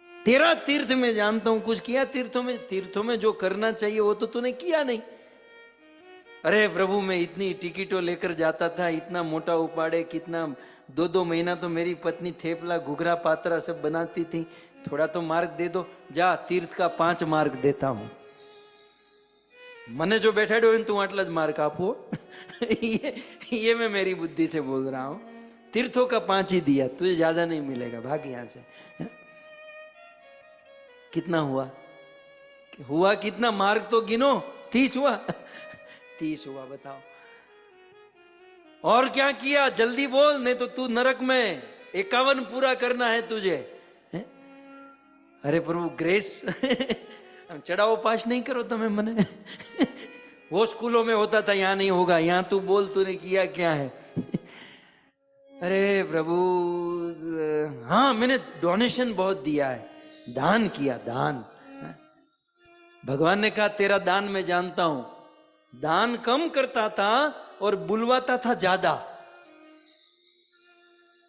तेरा तीर्थ में जानता हूं कुछ किया तीर्थों में जो करना चाहिए वो तो तूने किया नहीं। अरे प्रभु मैं इतनी टिकटों लेकर जाता था, इतना मोटा उपाड़े, कितना 2-2 महीना तो मेरी पत्नी थेपला घुघरा पात्रा सब बनाती थी, थोड़ा तो मार्ग दे दो। जा तीर्थ का 5 मार्ग देता हूं, मने जो बैठाड्यो तू आटला ज मार्ग आपो। ये मैं मेरी बुद्धि से बोल रहा हूं। तीर्थों का 5 ही दिया, तुझे ज्यादा नहीं मिलेगा, भाग यहां से। कितना हुआ कितना मार्ग तो गिनो। 30 हुआ। 30 हुआ, बताओ। और क्या किया जल्दी बोल, नहीं तो तू नरक में 51 पूरा करना है तुझे। अरे प्रभु ग्रेस। चढ़ाओ पास नहीं करो तुम्हें मने। वो स्कूलों में होता था, यहाँ नहीं होगा, यहाँ तू बोल तूने किया क्या है। अरे प्रभु हाँ मैंने डोनेशन बहुत दिया है, दान किया, दान। भगवान ने कहा तेरा दान मैं जानता हूं, दान कम करता था और बुलवाता था ज्यादा।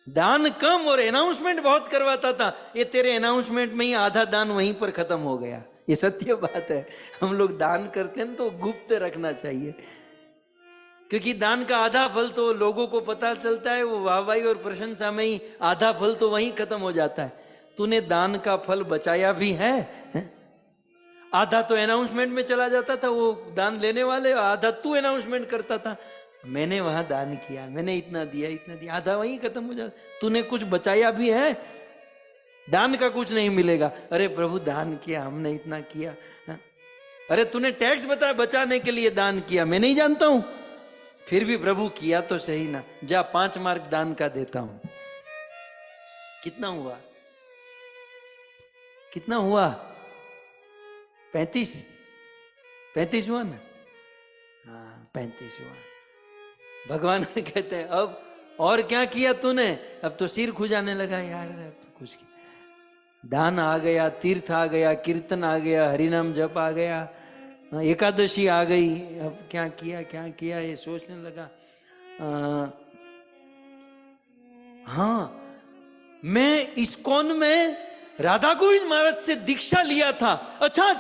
दान कम और अनाउंसमेंट बहुत करवाता था, ये तेरे अनाउंसमेंट में ही आधा दान वहीं पर खत्म हो गया। ये सत्य बात है। हम लोग दान करते हैं तो गुप्त रखना चाहिए, क्योंकि दान का आधा फल तो लोगों को पता चलता है, वो वाहवाही और प्रशंसा में ही आधा फल तो वहीं खत्म हो जाता है। तूने दान का फल बचाया भी है? आधा तो अनाउंसमेंट में चला जाता था वो दान लेने वाले, आधा तू अनाउंसमेंट करता था, मैंने वहां दान किया, मैंने इतना दिया, आधा वहीं खत्म हो जाता। तूने कुछ बचाया भी है? दान का कुछ नहीं मिलेगा। अरे प्रभु दान किया, हमने इतना किया। अरे तूने टैक्स बताया बचाने के लिए दान किया, मैं नहीं जानता हूं, फिर भी प्रभु किया तो सही ना। जा 5 मार्क दान का देता हूं। कितना हुआ? कितना हुआ? 35 हुआ ना? हाँ 35 हुआ। भगवान कहते हैं अब और क्या किया तूने? अब तो सिर खुजाने लगा यार, अब तो कुछ किया। दान आ गया, तीर्थ आ गया, कीर्तन आ गया, हरिनाम जप आ गया, एकादशी आ गई, अब क्या किया ये सोचने लगा। हाँ मैं इस्कॉन में राधा गोविंद महाराज से दीक्षा लिया था। अच्छा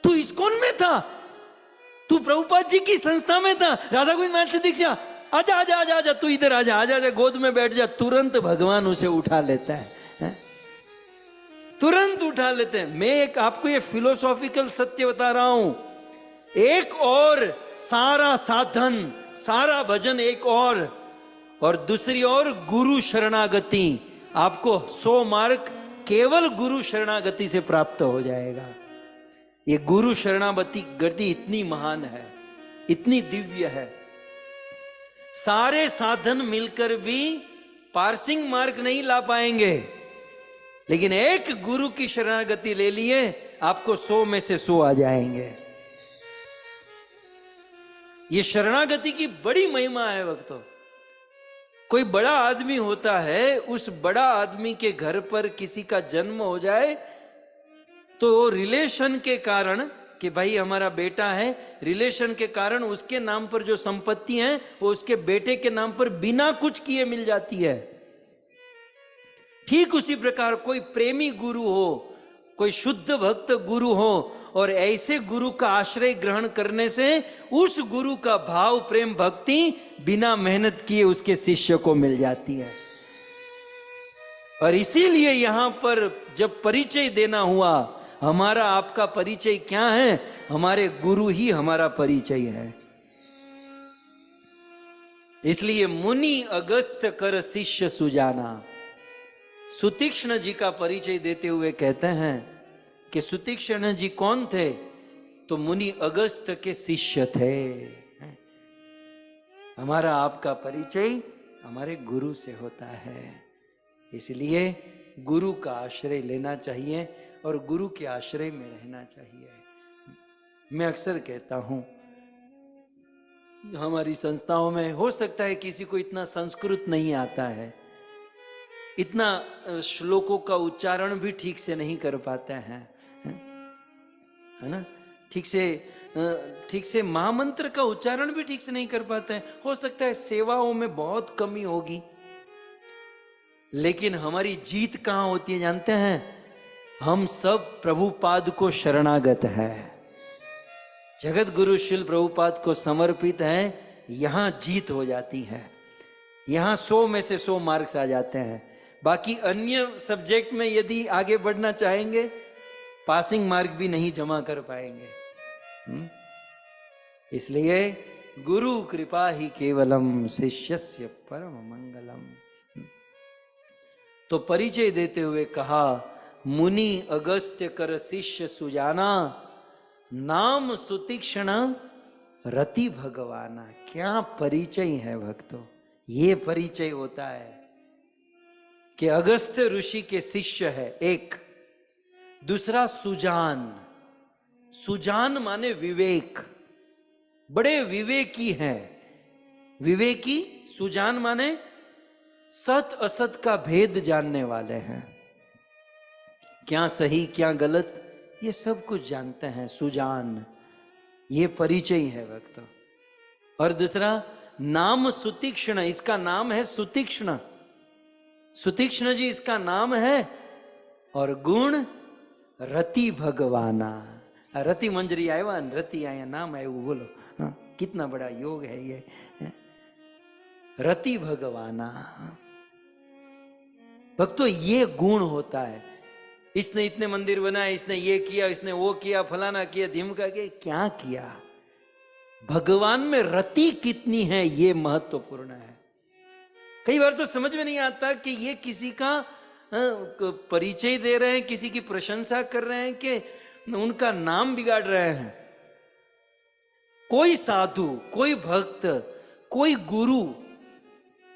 तू इस्कॉन में था, तू प्रभुपाद जी की संस्था में था, राधा गोविंद महाराज से दीक्षा। आजा तू इधर आजा, गोद में बैठ जा। तुरंत भगवान उसे उठा लेता है, तुरंत उठा लेते हैं। मैं एक आपको ये फिलोसॉफिकल सत्य बता रहा हूं। एक और सारा साधन, सारा भजन एक और दूसरी ओर गुरु शरणागति। आपको 100 मार्क केवल गुरु शरणागति से प्राप्त हो जाएगा। ये गुरु शरणागति इतनी महान है, इतनी दिव्य है। सारे साधन मिलकर भी पासिंग मार्क नहीं ला पाएंगे, लेकिन एक गुरु की शरणागति ले लिए आपको 100 में से 100 आ जाएंगे। ये शरणागति की बड़ी महिमा है भक्तों। कोई बड़ा आदमी होता है, उस बड़ा आदमी के घर पर किसी का जन्म हो जाए तो रिलेशन के कारण कि भाई हमारा बेटा है, रिलेशन के कारण उसके नाम पर जो संपत्ति है वो उसके बेटे के नाम पर बिना कुछ किए मिल जाती है। ठीक उसी प्रकार कोई प्रेमी गुरु हो, कोई शुद्ध भक्त गुरु हो, और ऐसे गुरु का आश्रय ग्रहण करने से उस गुरु का भाव प्रेम भक्ति बिना मेहनत किए उसके शिष्य को मिल जाती है। और इसीलिए यहां पर जब परिचय देना हुआ, हमारा आपका परिचय क्या है? हमारे गुरु ही हमारा परिचय है। इसलिए मुनि अगस्त कर शिष्य सुजाना। सुतीक्ष्ण जी का परिचय देते हुए कहते हैं कि सुतीक्ष्ण जी कौन थे? तो मुनि अगस्त के शिष्य थे। हमारा आपका परिचय हमारे गुरु से होता है, इसलिए गुरु का आश्रय लेना चाहिए और गुरु के आश्रय में रहना चाहिए। मैं अक्सर कहता हूं, हमारी संस्थाओं में हो सकता है किसी को इतना संस्कृत नहीं आता है, इतना श्लोकों का उच्चारण भी ठीक से नहीं कर पाते हैं, है ना? ठीक से महामंत्र का उच्चारण भी ठीक से नहीं कर पाते हैं। हो सकता है सेवाओं में बहुत कमी होगी, लेकिन हमारी जीत कहां होती है जानते हैं? हम सब प्रभुपाद को शरणागत है, जगत गुरु शिल प्रभुपाद को समर्पित है, यहां जीत हो जाती है। यहां 100 में से 100 मार्क्स आ जाते हैं। बाकी अन्य सब्जेक्ट में यदि आगे बढ़ना चाहेंगे, पासिंग मार्क भी नहीं जमा कर पाएंगे। इसलिए गुरु कृपा ही केवलम शिष्यस्य परम मंगलम। तो परिचय देते हुए कहा, मुनि अगस्त्य कर शिष्य सुजाना, नाम सुतीक्ष्ण रति भगवाना। क्या परिचय है भक्तों, ये परिचय होता है कि अगस्त्य ऋषि के शिष्य है एक। दूसरा सुजान, सुजान माने विवेक, बड़े विवेकी हैं। विवेकी, सुजान माने सत असत का भेद जानने वाले हैं, क्या सही क्या गलत ये सब कुछ जानते हैं, सुजान। ये परिचय है भक्तों। और दूसरा नाम सुतीक्ष्ण, इसका नाम है सुतीक्ष्ण, सुतीक्ष्ण जी इसका नाम है। और गुण रति भगवाना। रति मंजरी आया, रति आया नाम आया, बोलो हाँ, कितना बड़ा योग है ये, रति भगवाना। भक्तों ये गुण होता है। इसने इतने मंदिर बनाए, इसने ये किया, इसने वो किया, फलाना किया, धिमका के क्या किया, भगवान में रति कितनी है ये महत्वपूर्ण है। कई बार तो समझ में नहीं आता कि ये किसी का परिचय दे रहे हैं, किसी की प्रशंसा कर रहे हैं कि उनका नाम बिगाड़ रहे हैं। कोई साधु, कोई भक्त, कोई गुरु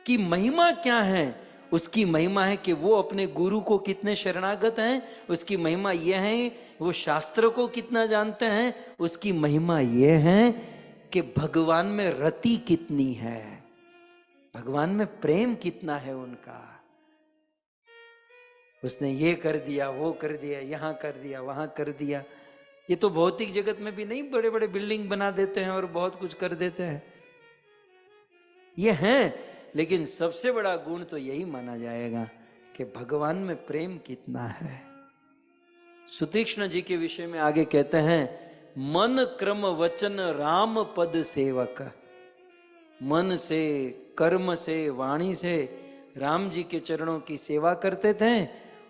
की महिमा क्या है? उसकी महिमा है कि वो अपने गुरु को कितने शरणागत हैं। उसकी महिमा यह है वो शास्त्र को कितना जानते हैं। उसकी महिमा यह है कि भगवान में रति कितनी है, भगवान में प्रेम कितना है उनका। उसने ये कर दिया, वो कर दिया, यहां कर दिया, वहां कर दिया। ये तो भौतिक जगत में भी नहीं, बड़े बड़े बिल्डिंग बना देते हैं और बहुत कुछ कर देते हैं, ये हैं। लेकिन सबसे बड़ा गुण तो यही माना जाएगा कि भगवान में प्रेम कितना है। सुतीक्ष्ण जी के विषय में आगे कहते हैं, मन क्रम वचन राम पद सेवक। मन से, कर्म से, वाणी से राम जी के चरणों की सेवा करते थे।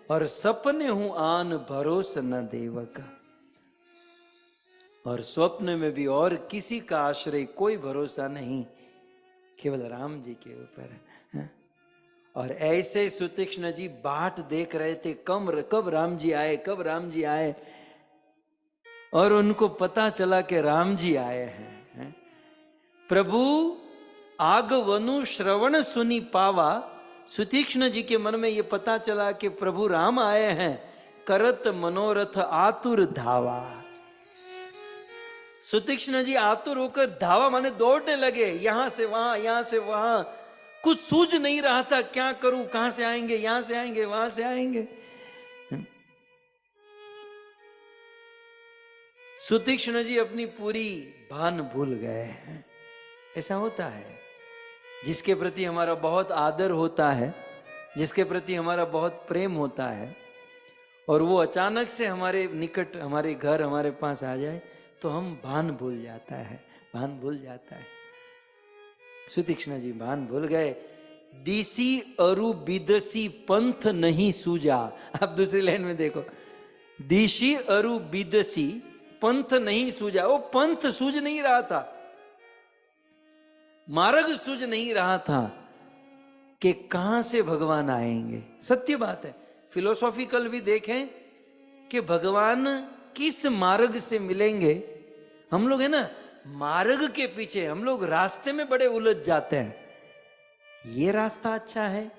और सपने हूं आन भरोस न देवक, और स्वप्न में भी और किसी का आश्रय कोई भरोसा नहीं, केवल राम जी के ऊपर। और ऐसे सुतीक्ष्ण जी बाट देख रहे थे, कब राम जी आए, कब राम जी आए। और उनको पता चला कि राम जी आए हैं। प्रभु आगवनु श्रवण सुनी पावा। सुतीक्ष्ण जी के मन में ये पता चला कि प्रभु राम आए हैं। करत मनोरथ आतुर धावा। सुतीक्ष्ण जी आतुर होकर धावा माने दौड़ने लगे, यहां से वहां, यहां से वहां। कुछ सूझ नहीं रहा था, क्या करूं, कहां से आएंगे, यहां से आएंगे, वहां से आएंगे। सुतीक्ष्ण जी अपनी पूरी भान भूल गए। ऐसा होता है, जिसके प्रति हमारा बहुत आदर होता है, जिसके प्रति हमारा बहुत प्रेम होता है, और वो अचानक से हमारे निकट, हमारे घर, हमारे पास आ जाए तो हम भान भूल जाता है, भान भूल जाता है। सुतीक्ष्ण जी भान भूल गए। दिसी अरु बिदसी पंथ नहीं सूझा। आप दूसरी लाइन में देखो, दिशी अरु बिदसी पंथ नहीं सूझा। वो पंथ सूझ नहीं रहा था, मार्ग सूझ नहीं रहा था कि कहां से भगवान आएंगे। सत्य बात है, फिलोसॉफिकल भी देखें कि भगवान किस मार्ग से मिलेंगे। हम लोग है ना, मार्ग के पीछे, हम लोग रास्ते में बड़े उलझ जाते हैं। ये रास्ता अच्छा है,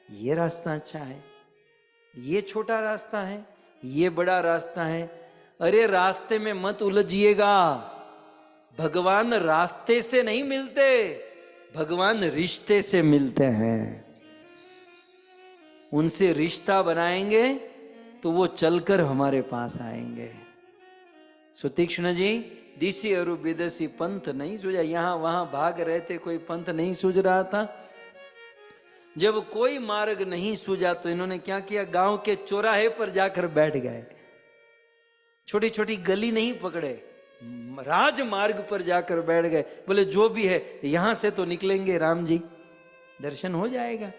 ये रास्ता अच्छा है, ये छोटा रास्ता है, ये बड़ा रास्ता है। अरे रास्ते में मत उलझिएगा, भगवान रास्ते से नहीं मिलते, भगवान रिश्ते से मिलते हैं। उनसे रिश्ता बनाएंगे तो वो चलकर हमारे पास आएंगे। सुतीक्ष्ण जी दिशी और विदेशी पंथ नहीं सूझा, यहां वहां भाग रहे थे, कोई पंथ नहीं सूझ रहा था। जब कोई मार्ग नहीं सूझा तो इन्होंने क्या किया, गांव के चौराहे पर जाकर बैठ गए। छोटी छोटी गली नहीं पकड़े, राजमार्ग पर जाकर बैठ गए। बोले जो भी है यहां से तो निकलेंगे राम जी, दर्शन हो जाएगा।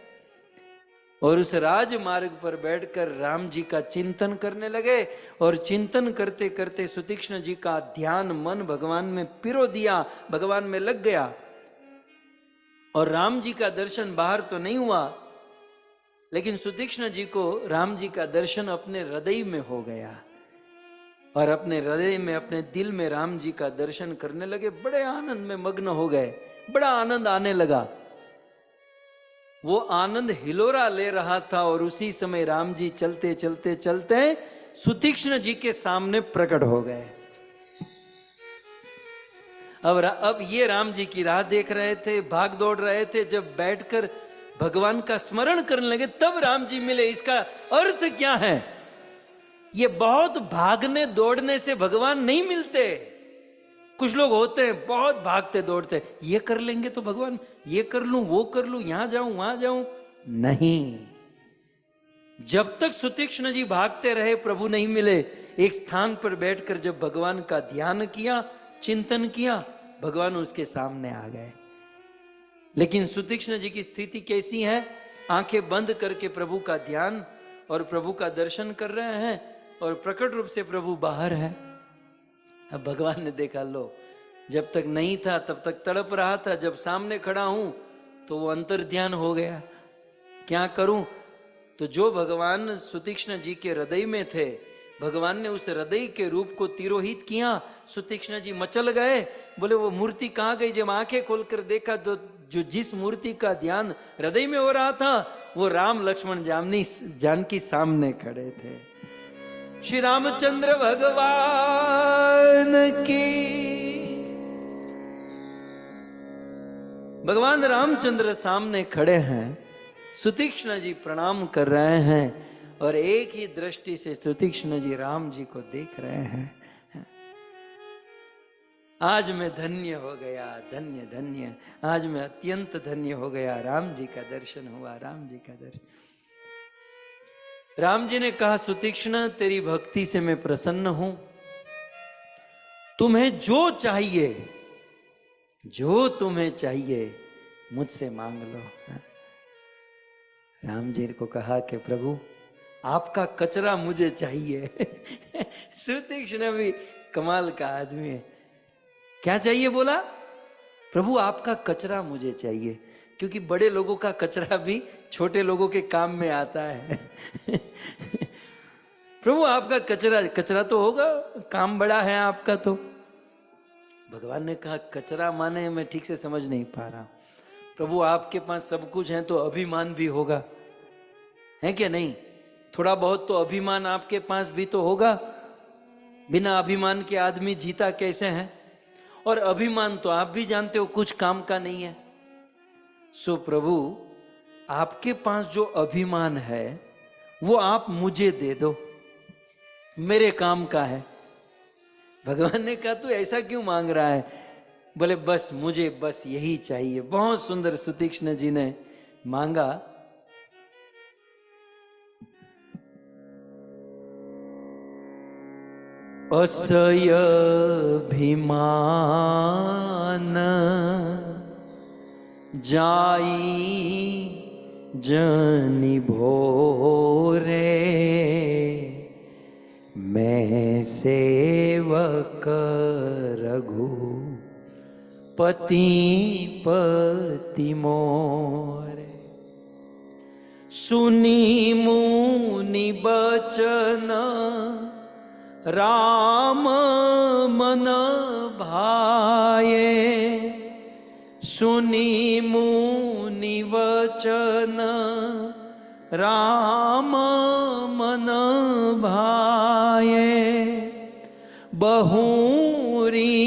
और उस राजमार्ग पर बैठकर राम जी का चिंतन करने लगे। और चिंतन करते करते सुतीक्ष्ण जी का ध्यान, मन भगवान में पिरो दिया, भगवान में लग गया। और राम जी का दर्शन बाहर तो नहीं हुआ, लेकिन सुतीक्ष्ण जी को राम जी का दर्शन अपने हृदय में हो गया। और अपने हृदय में, अपने दिल में राम जी का दर्शन करने लगे। बड़े आनंद में मग्न हो गए, बड़ा आनंद आने लगा। वो आनंद हिलोरा ले रहा था। और उसी समय राम जी चलते चलते चलते सुतीक्ष्ण जी के सामने प्रकट हो गए। अब ये राम जी की राह देख रहे थे, भाग दौड़ रहे थे। जब बैठकर भगवान का स्मरण करने लगे तब राम जी मिले। इसका अर्थ क्या है? ये बहुत भागने दौड़ने से भगवान नहीं मिलते। कुछ लोग होते हैं बहुत भागते दौड़ते, ये कर लेंगे तो भगवान, ये कर लूं वो कर लूं, यहां जाऊं वहां जाऊं। नहीं, जब तक सुतीक्ष्ण जी भागते रहे प्रभु नहीं मिले। एक स्थान पर बैठकर जब भगवान का ध्यान किया, चिंतन किया, भगवान उसके सामने आ गए। लेकिन सुतीक्ष्ण जी की स्थिति कैसी है? आंखें बंद करके प्रभु का ध्यान और प्रभु का दर्शन कर रहे हैं और प्रकट रूप से प्रभु बाहर है। अब भगवान ने देखा, लो जब तक नहीं था तब तक तड़प रहा था, जब सामने खड़ा हूं तो वो अंतर ध्यान हो गया। क्या करूं? तो जो भगवान सुतीक्ष्ण जी के हृदय में थे, भगवान ने उस हृदय के रूप को तिरोहित किया। सुतीक्ष्ण जी मचल गए। बोले वो मूर्ति कहाँ गई? जब आंखें खोलकर देखा तो जो जिस मूर्ति का ध्यान हृदय में हो रहा था वो राम लक्ष्मण जानकी सामने खड़े थे। श्री रामचंद्र भगवान की, भगवान रामचंद्र सामने खड़े हैं। सुतीक्ष्ण जी प्रणाम कर रहे हैं और एक ही दृष्टि से सुतीक्ष्ण जी राम जी को देख रहे हैं। आज मैं धन्य हो गया, धन्य धन्य, आज मैं अत्यंत धन्य हो गया। राम जी का दर्शन हुआ, राम जी का दर्शन। राम जी ने कहा, सुतीक्ष्ण तेरी भक्ति से मैं प्रसन्न हूं, तुम्हें जो चाहिए, जो तुम्हें चाहिए मुझसे मांग लो। राम जी को कहा कि प्रभु आपका कचरा मुझे चाहिए। सुतीक्ष्ण भी कमाल का आदमी है। क्या चाहिए बोला? प्रभु आपका कचरा मुझे चाहिए, क्योंकि बड़े लोगों का कचरा भी छोटे लोगों के काम में आता है। प्रभु आपका कचरा तो होगा, काम बड़ा है आपका। तो भगवान ने कहा, कचरा माने मैं ठीक से समझ नहीं पा रहा। प्रभु आपके पास सब कुछ है तो अभिमान भी होगा, है क्या नहीं? थोड़ा बहुत तो अभिमान आपके पास भी तो होगा। बिना अभिमान के आदमी जीता कैसे है? और अभिमान तो आप भी जानते हो कुछ काम का नहीं है। सो प्रभु आपके पास जो अभिमान है वो आप मुझे दे दो, मेरे काम का है। भगवान ने कहा, तू ऐसा क्यों मांग रहा है? बोले बस मुझे बस यही चाहिए। बहुत सुंदर सुतीक्ष्ण जी ने मांगा। असय अभिमान जाई जनि भोरे, मैं सेवक रघुपति पति मोरे। सुनी मुनि बचन राम मन भाए, सुनी मुनि वचन राम मन भाए। बहुरी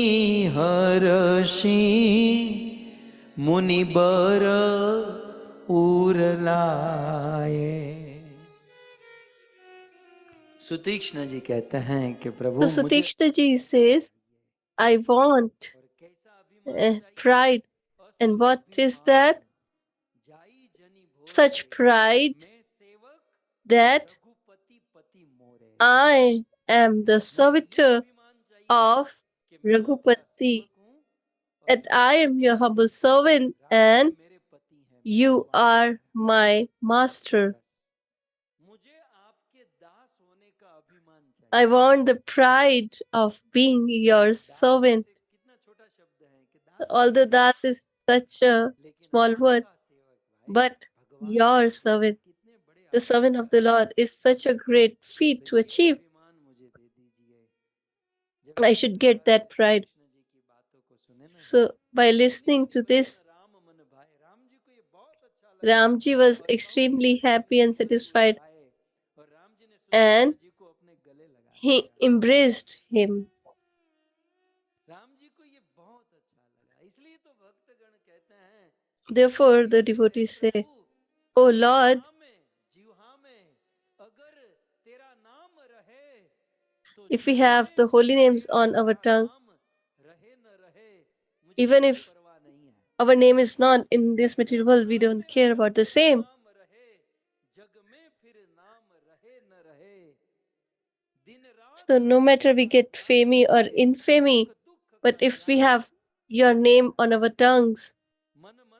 हर्षि मुनि बर उर लाए। सुतीक्ष्ण जी कहते हैं कि प्रभु So Sutikshna ji says, I want pride. And what is that? such pride that I am the servitor of Raghupati, and I am your humble servant, and you are my master. I want the pride of being your servant. Although Das is such a small word, but your servant, the servant of the Lord, is such a great feat to achieve. I should get that pride. So, by listening to this, Ramji was extremely happy and satisfied, and he embraced him. Therefore, the devotees say, O Lord, if we have the holy names on our tongue, even if our name is not in this material world, we don't care about the same. So no matter we get fame or infamy, but if we have your name on our tongues,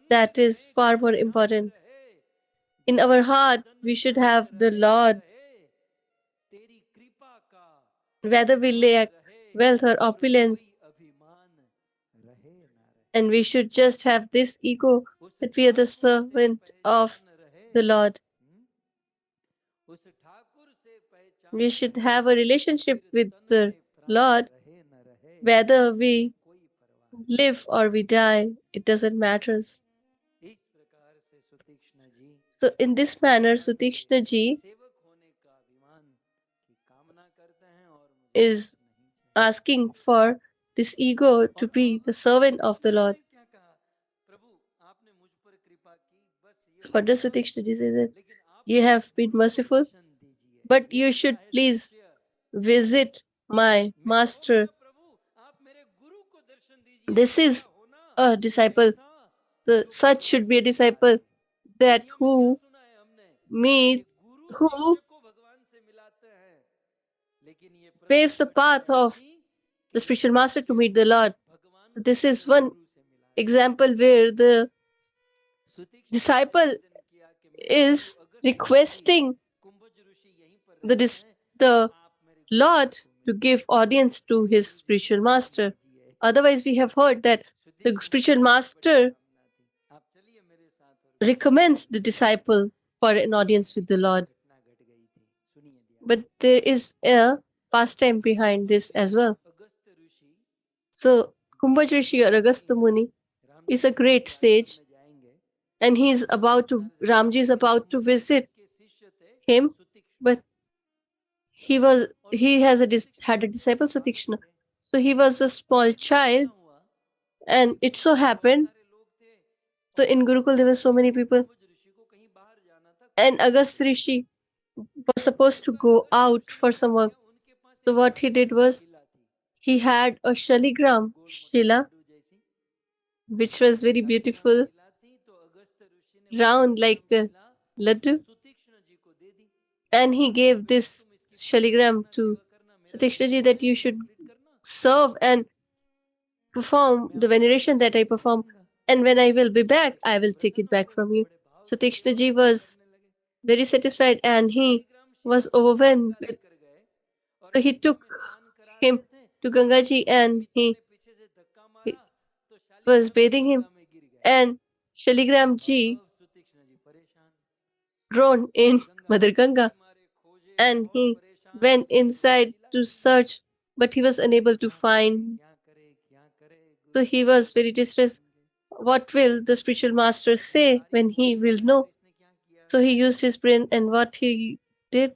that is far more important. In our heart, we should have the Lord. Whether we lack wealth or opulence, and we should just have this ego that we are the servant of the Lord. We should have a relationship with the Lord, whether we live or we die, it doesn't matter. So in this manner, Sutikshna ji is asking for this ego to be the servant of the Lord. So what does Sutikshna ji say? That you have been merciful, but you should please visit my master. This is a disciple. Such should be a disciple that who paves the path of the spiritual master to meet the Lord. This is one example where the disciple is requesting the Lord to give audience to his spiritual master. Otherwise, we have heard that the spiritual master recommends the disciple for an audience with the Lord. But there is a pastime behind this as well. So, Kumbhaj Rishi or Agastya Muni is a great sage, and Ramji is about to visit him, but he had a disciple Sutikshna. So he was a small child, and it so happened. So in Gurukul there were so many people, and Agastya Rishi was supposed to go out for some work. So what he did was he had a shaligram shila, which was very beautiful, round like a laddu, and he gave this shaligram to Sutikshna ji that you should serve and perform the veneration that I perform, and when I will be back, I will take it back from you. So Tikshna ji was very satisfied, and he was overwhelmed. So he took him to Ganga ji, and he was bathing him, and Shaligram ji drowned in Mother Ganga, and he went inside to search, but he was unable to find. So he was very distressed. What will the spiritual master say when he will know? So he used his brain, and what he did,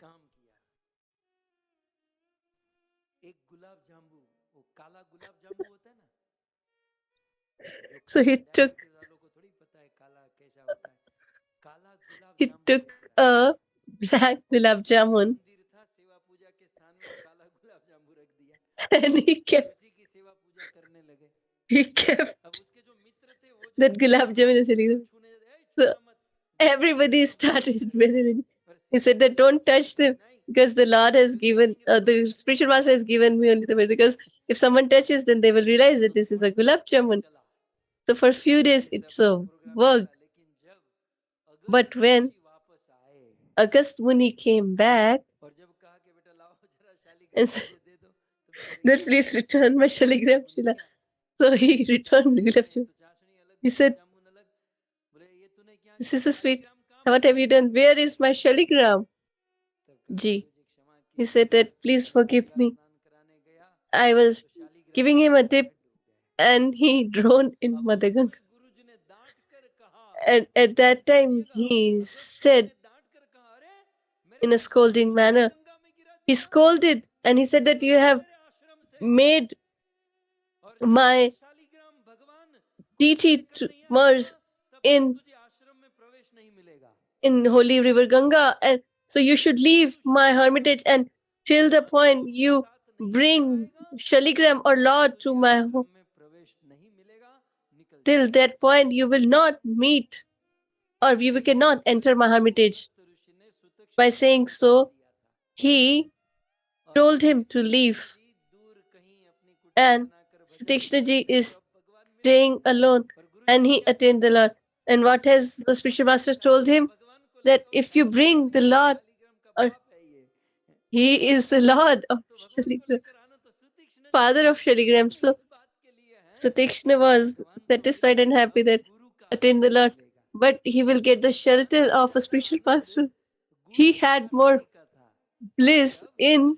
so he took a black gulab jamun, and he kept that gulab jamun. So Everybody started very. He said that don't touch them because the Lord has given, the spiritual master has given me only the way. Because if someone touches, then they will realize that this is a gulab jamun. So for a few days it's worked. But when August Muni came back and said, then please return my shaligram Shila. So he returned the gulab jamun. He said, this is so sweet. What have you done? Where is my shaligram? Ji. He said that please forgive me. I was giving him a tip and he drowned in Mother Ganga. And at that time he said in a scolding manner, he scolded and he said that you have made my deity Mars in holy river Ganga, and so you should leave my hermitage, and till the point you bring shaligram or lord to my home, till that point you will not meet or you cannot enter my hermitage. By saying so, he told him to leave, and Sutikshnaji is staying alone and he attained the Lord. And what has the spiritual master told him? That if you bring the Lord, or he is the Lord of Shaligram, father of Shaligram. So Sutikshna was satisfied and happy that attained the Lord, but he will get the shelter of a spiritual master. He had more bliss in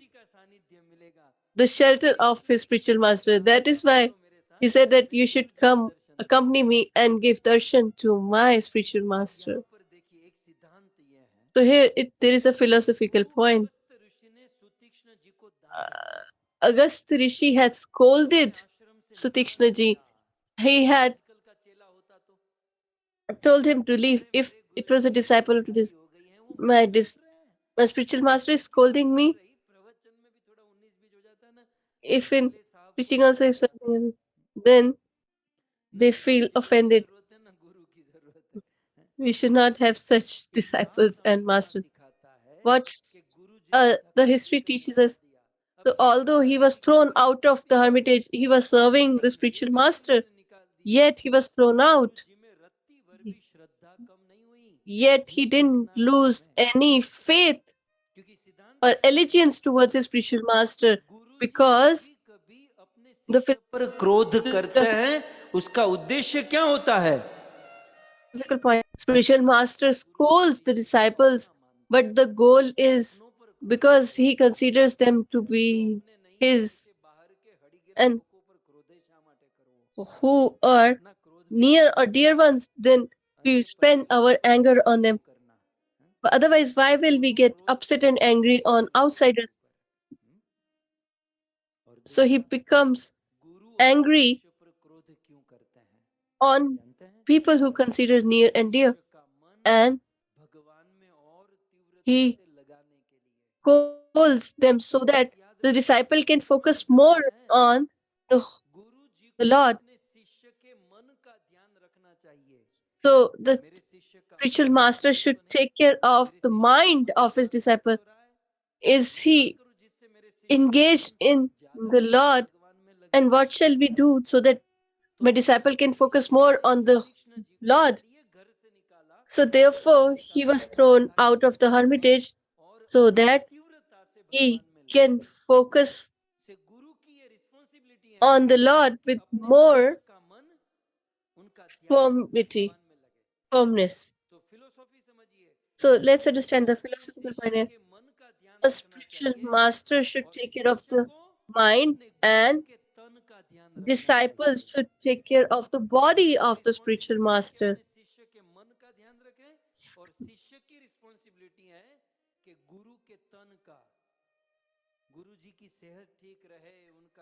the shelter of his spiritual master. That is why he said that you should come accompany me and give darshan to my spiritual master. So here there is a philosophical point. Agast Rishi had scolded Sutikshna ji. He had told him to leave. If it was a disciple of this, my spiritual master is scolding me. If in preaching also if something, then they feel offended. We should not have such disciples and masters. What the history teaches us. So although he was thrown out of the hermitage, he was serving the spiritual master. Yet he was thrown out. Yet he didn't lose any faith or allegiance towards his spiritual master, because the पर क्रोध करते हैं उसका उद्देश्य क्या होता है? philosophical point, spiritual master scolds the disciples, but the goal is because he considers them to be his and who are near or dear ones, then we spend our anger on them. But otherwise, why will we get upset and angry on outsiders? So he becomes angry on people who consider near and dear, and he calls them so that the disciple can focus more on the Lord. So the spiritual master should take care of the mind of his disciple. Is he engaged in the Lord? And what shall we do so that my disciple can focus more on the Lord? So therefore, he was thrown out of the hermitage so that he can focus on the Lord with more firmness. So let's understand the philosophical point here. A spiritual master should take care of the mind, and disciples should take care of the body of the spiritual master.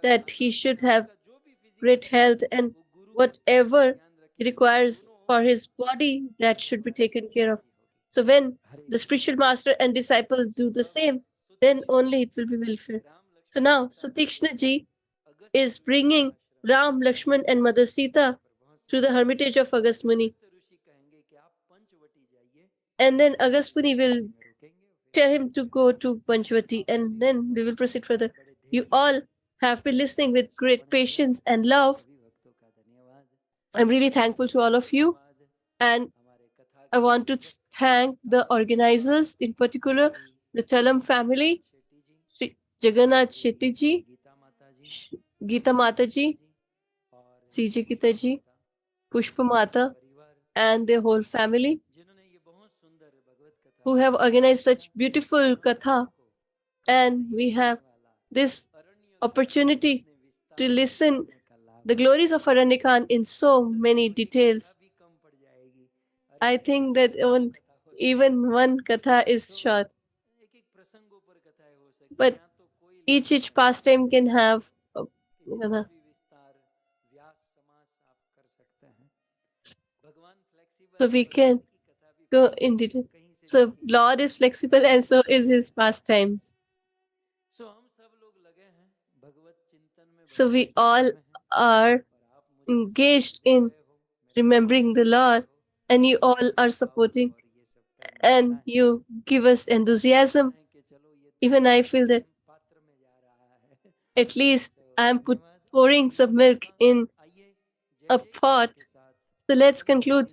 That he should have great health, and whatever he requires for his body, that should be taken care of. So when the spiritual master and disciple do the same, then only it will be welfare. So now Sutikshna ji is bringing Ram, Lakshman and Mother Sita to the hermitage of Agast Muni. And then Agastpuri will tell him to go to Panchvati, and then we will proceed further. You all have been listening with great patience and love. I'm really thankful to all of you, and I want to thank the organizers, in particular the Chalam family, Shri Jagannath Shetty ji, Geeta Mataji, CJ Gita ji, Pushpa Mata, and their whole family who have organized such beautiful katha, and we have this opportunity to listen the glories of Aranya in so many details. I think that even one katha is short, but each pastime can have a katha. So we can go in detail. So Lord is flexible and so is his pastimes. So we all are engaged in remembering the Lord, and you all are supporting, and you give us enthusiasm. Even I feel that at least I'm pouring some milk in a pot. So let's conclude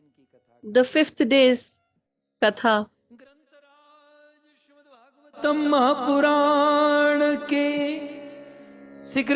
the 5th day's katha. तम महापुराण के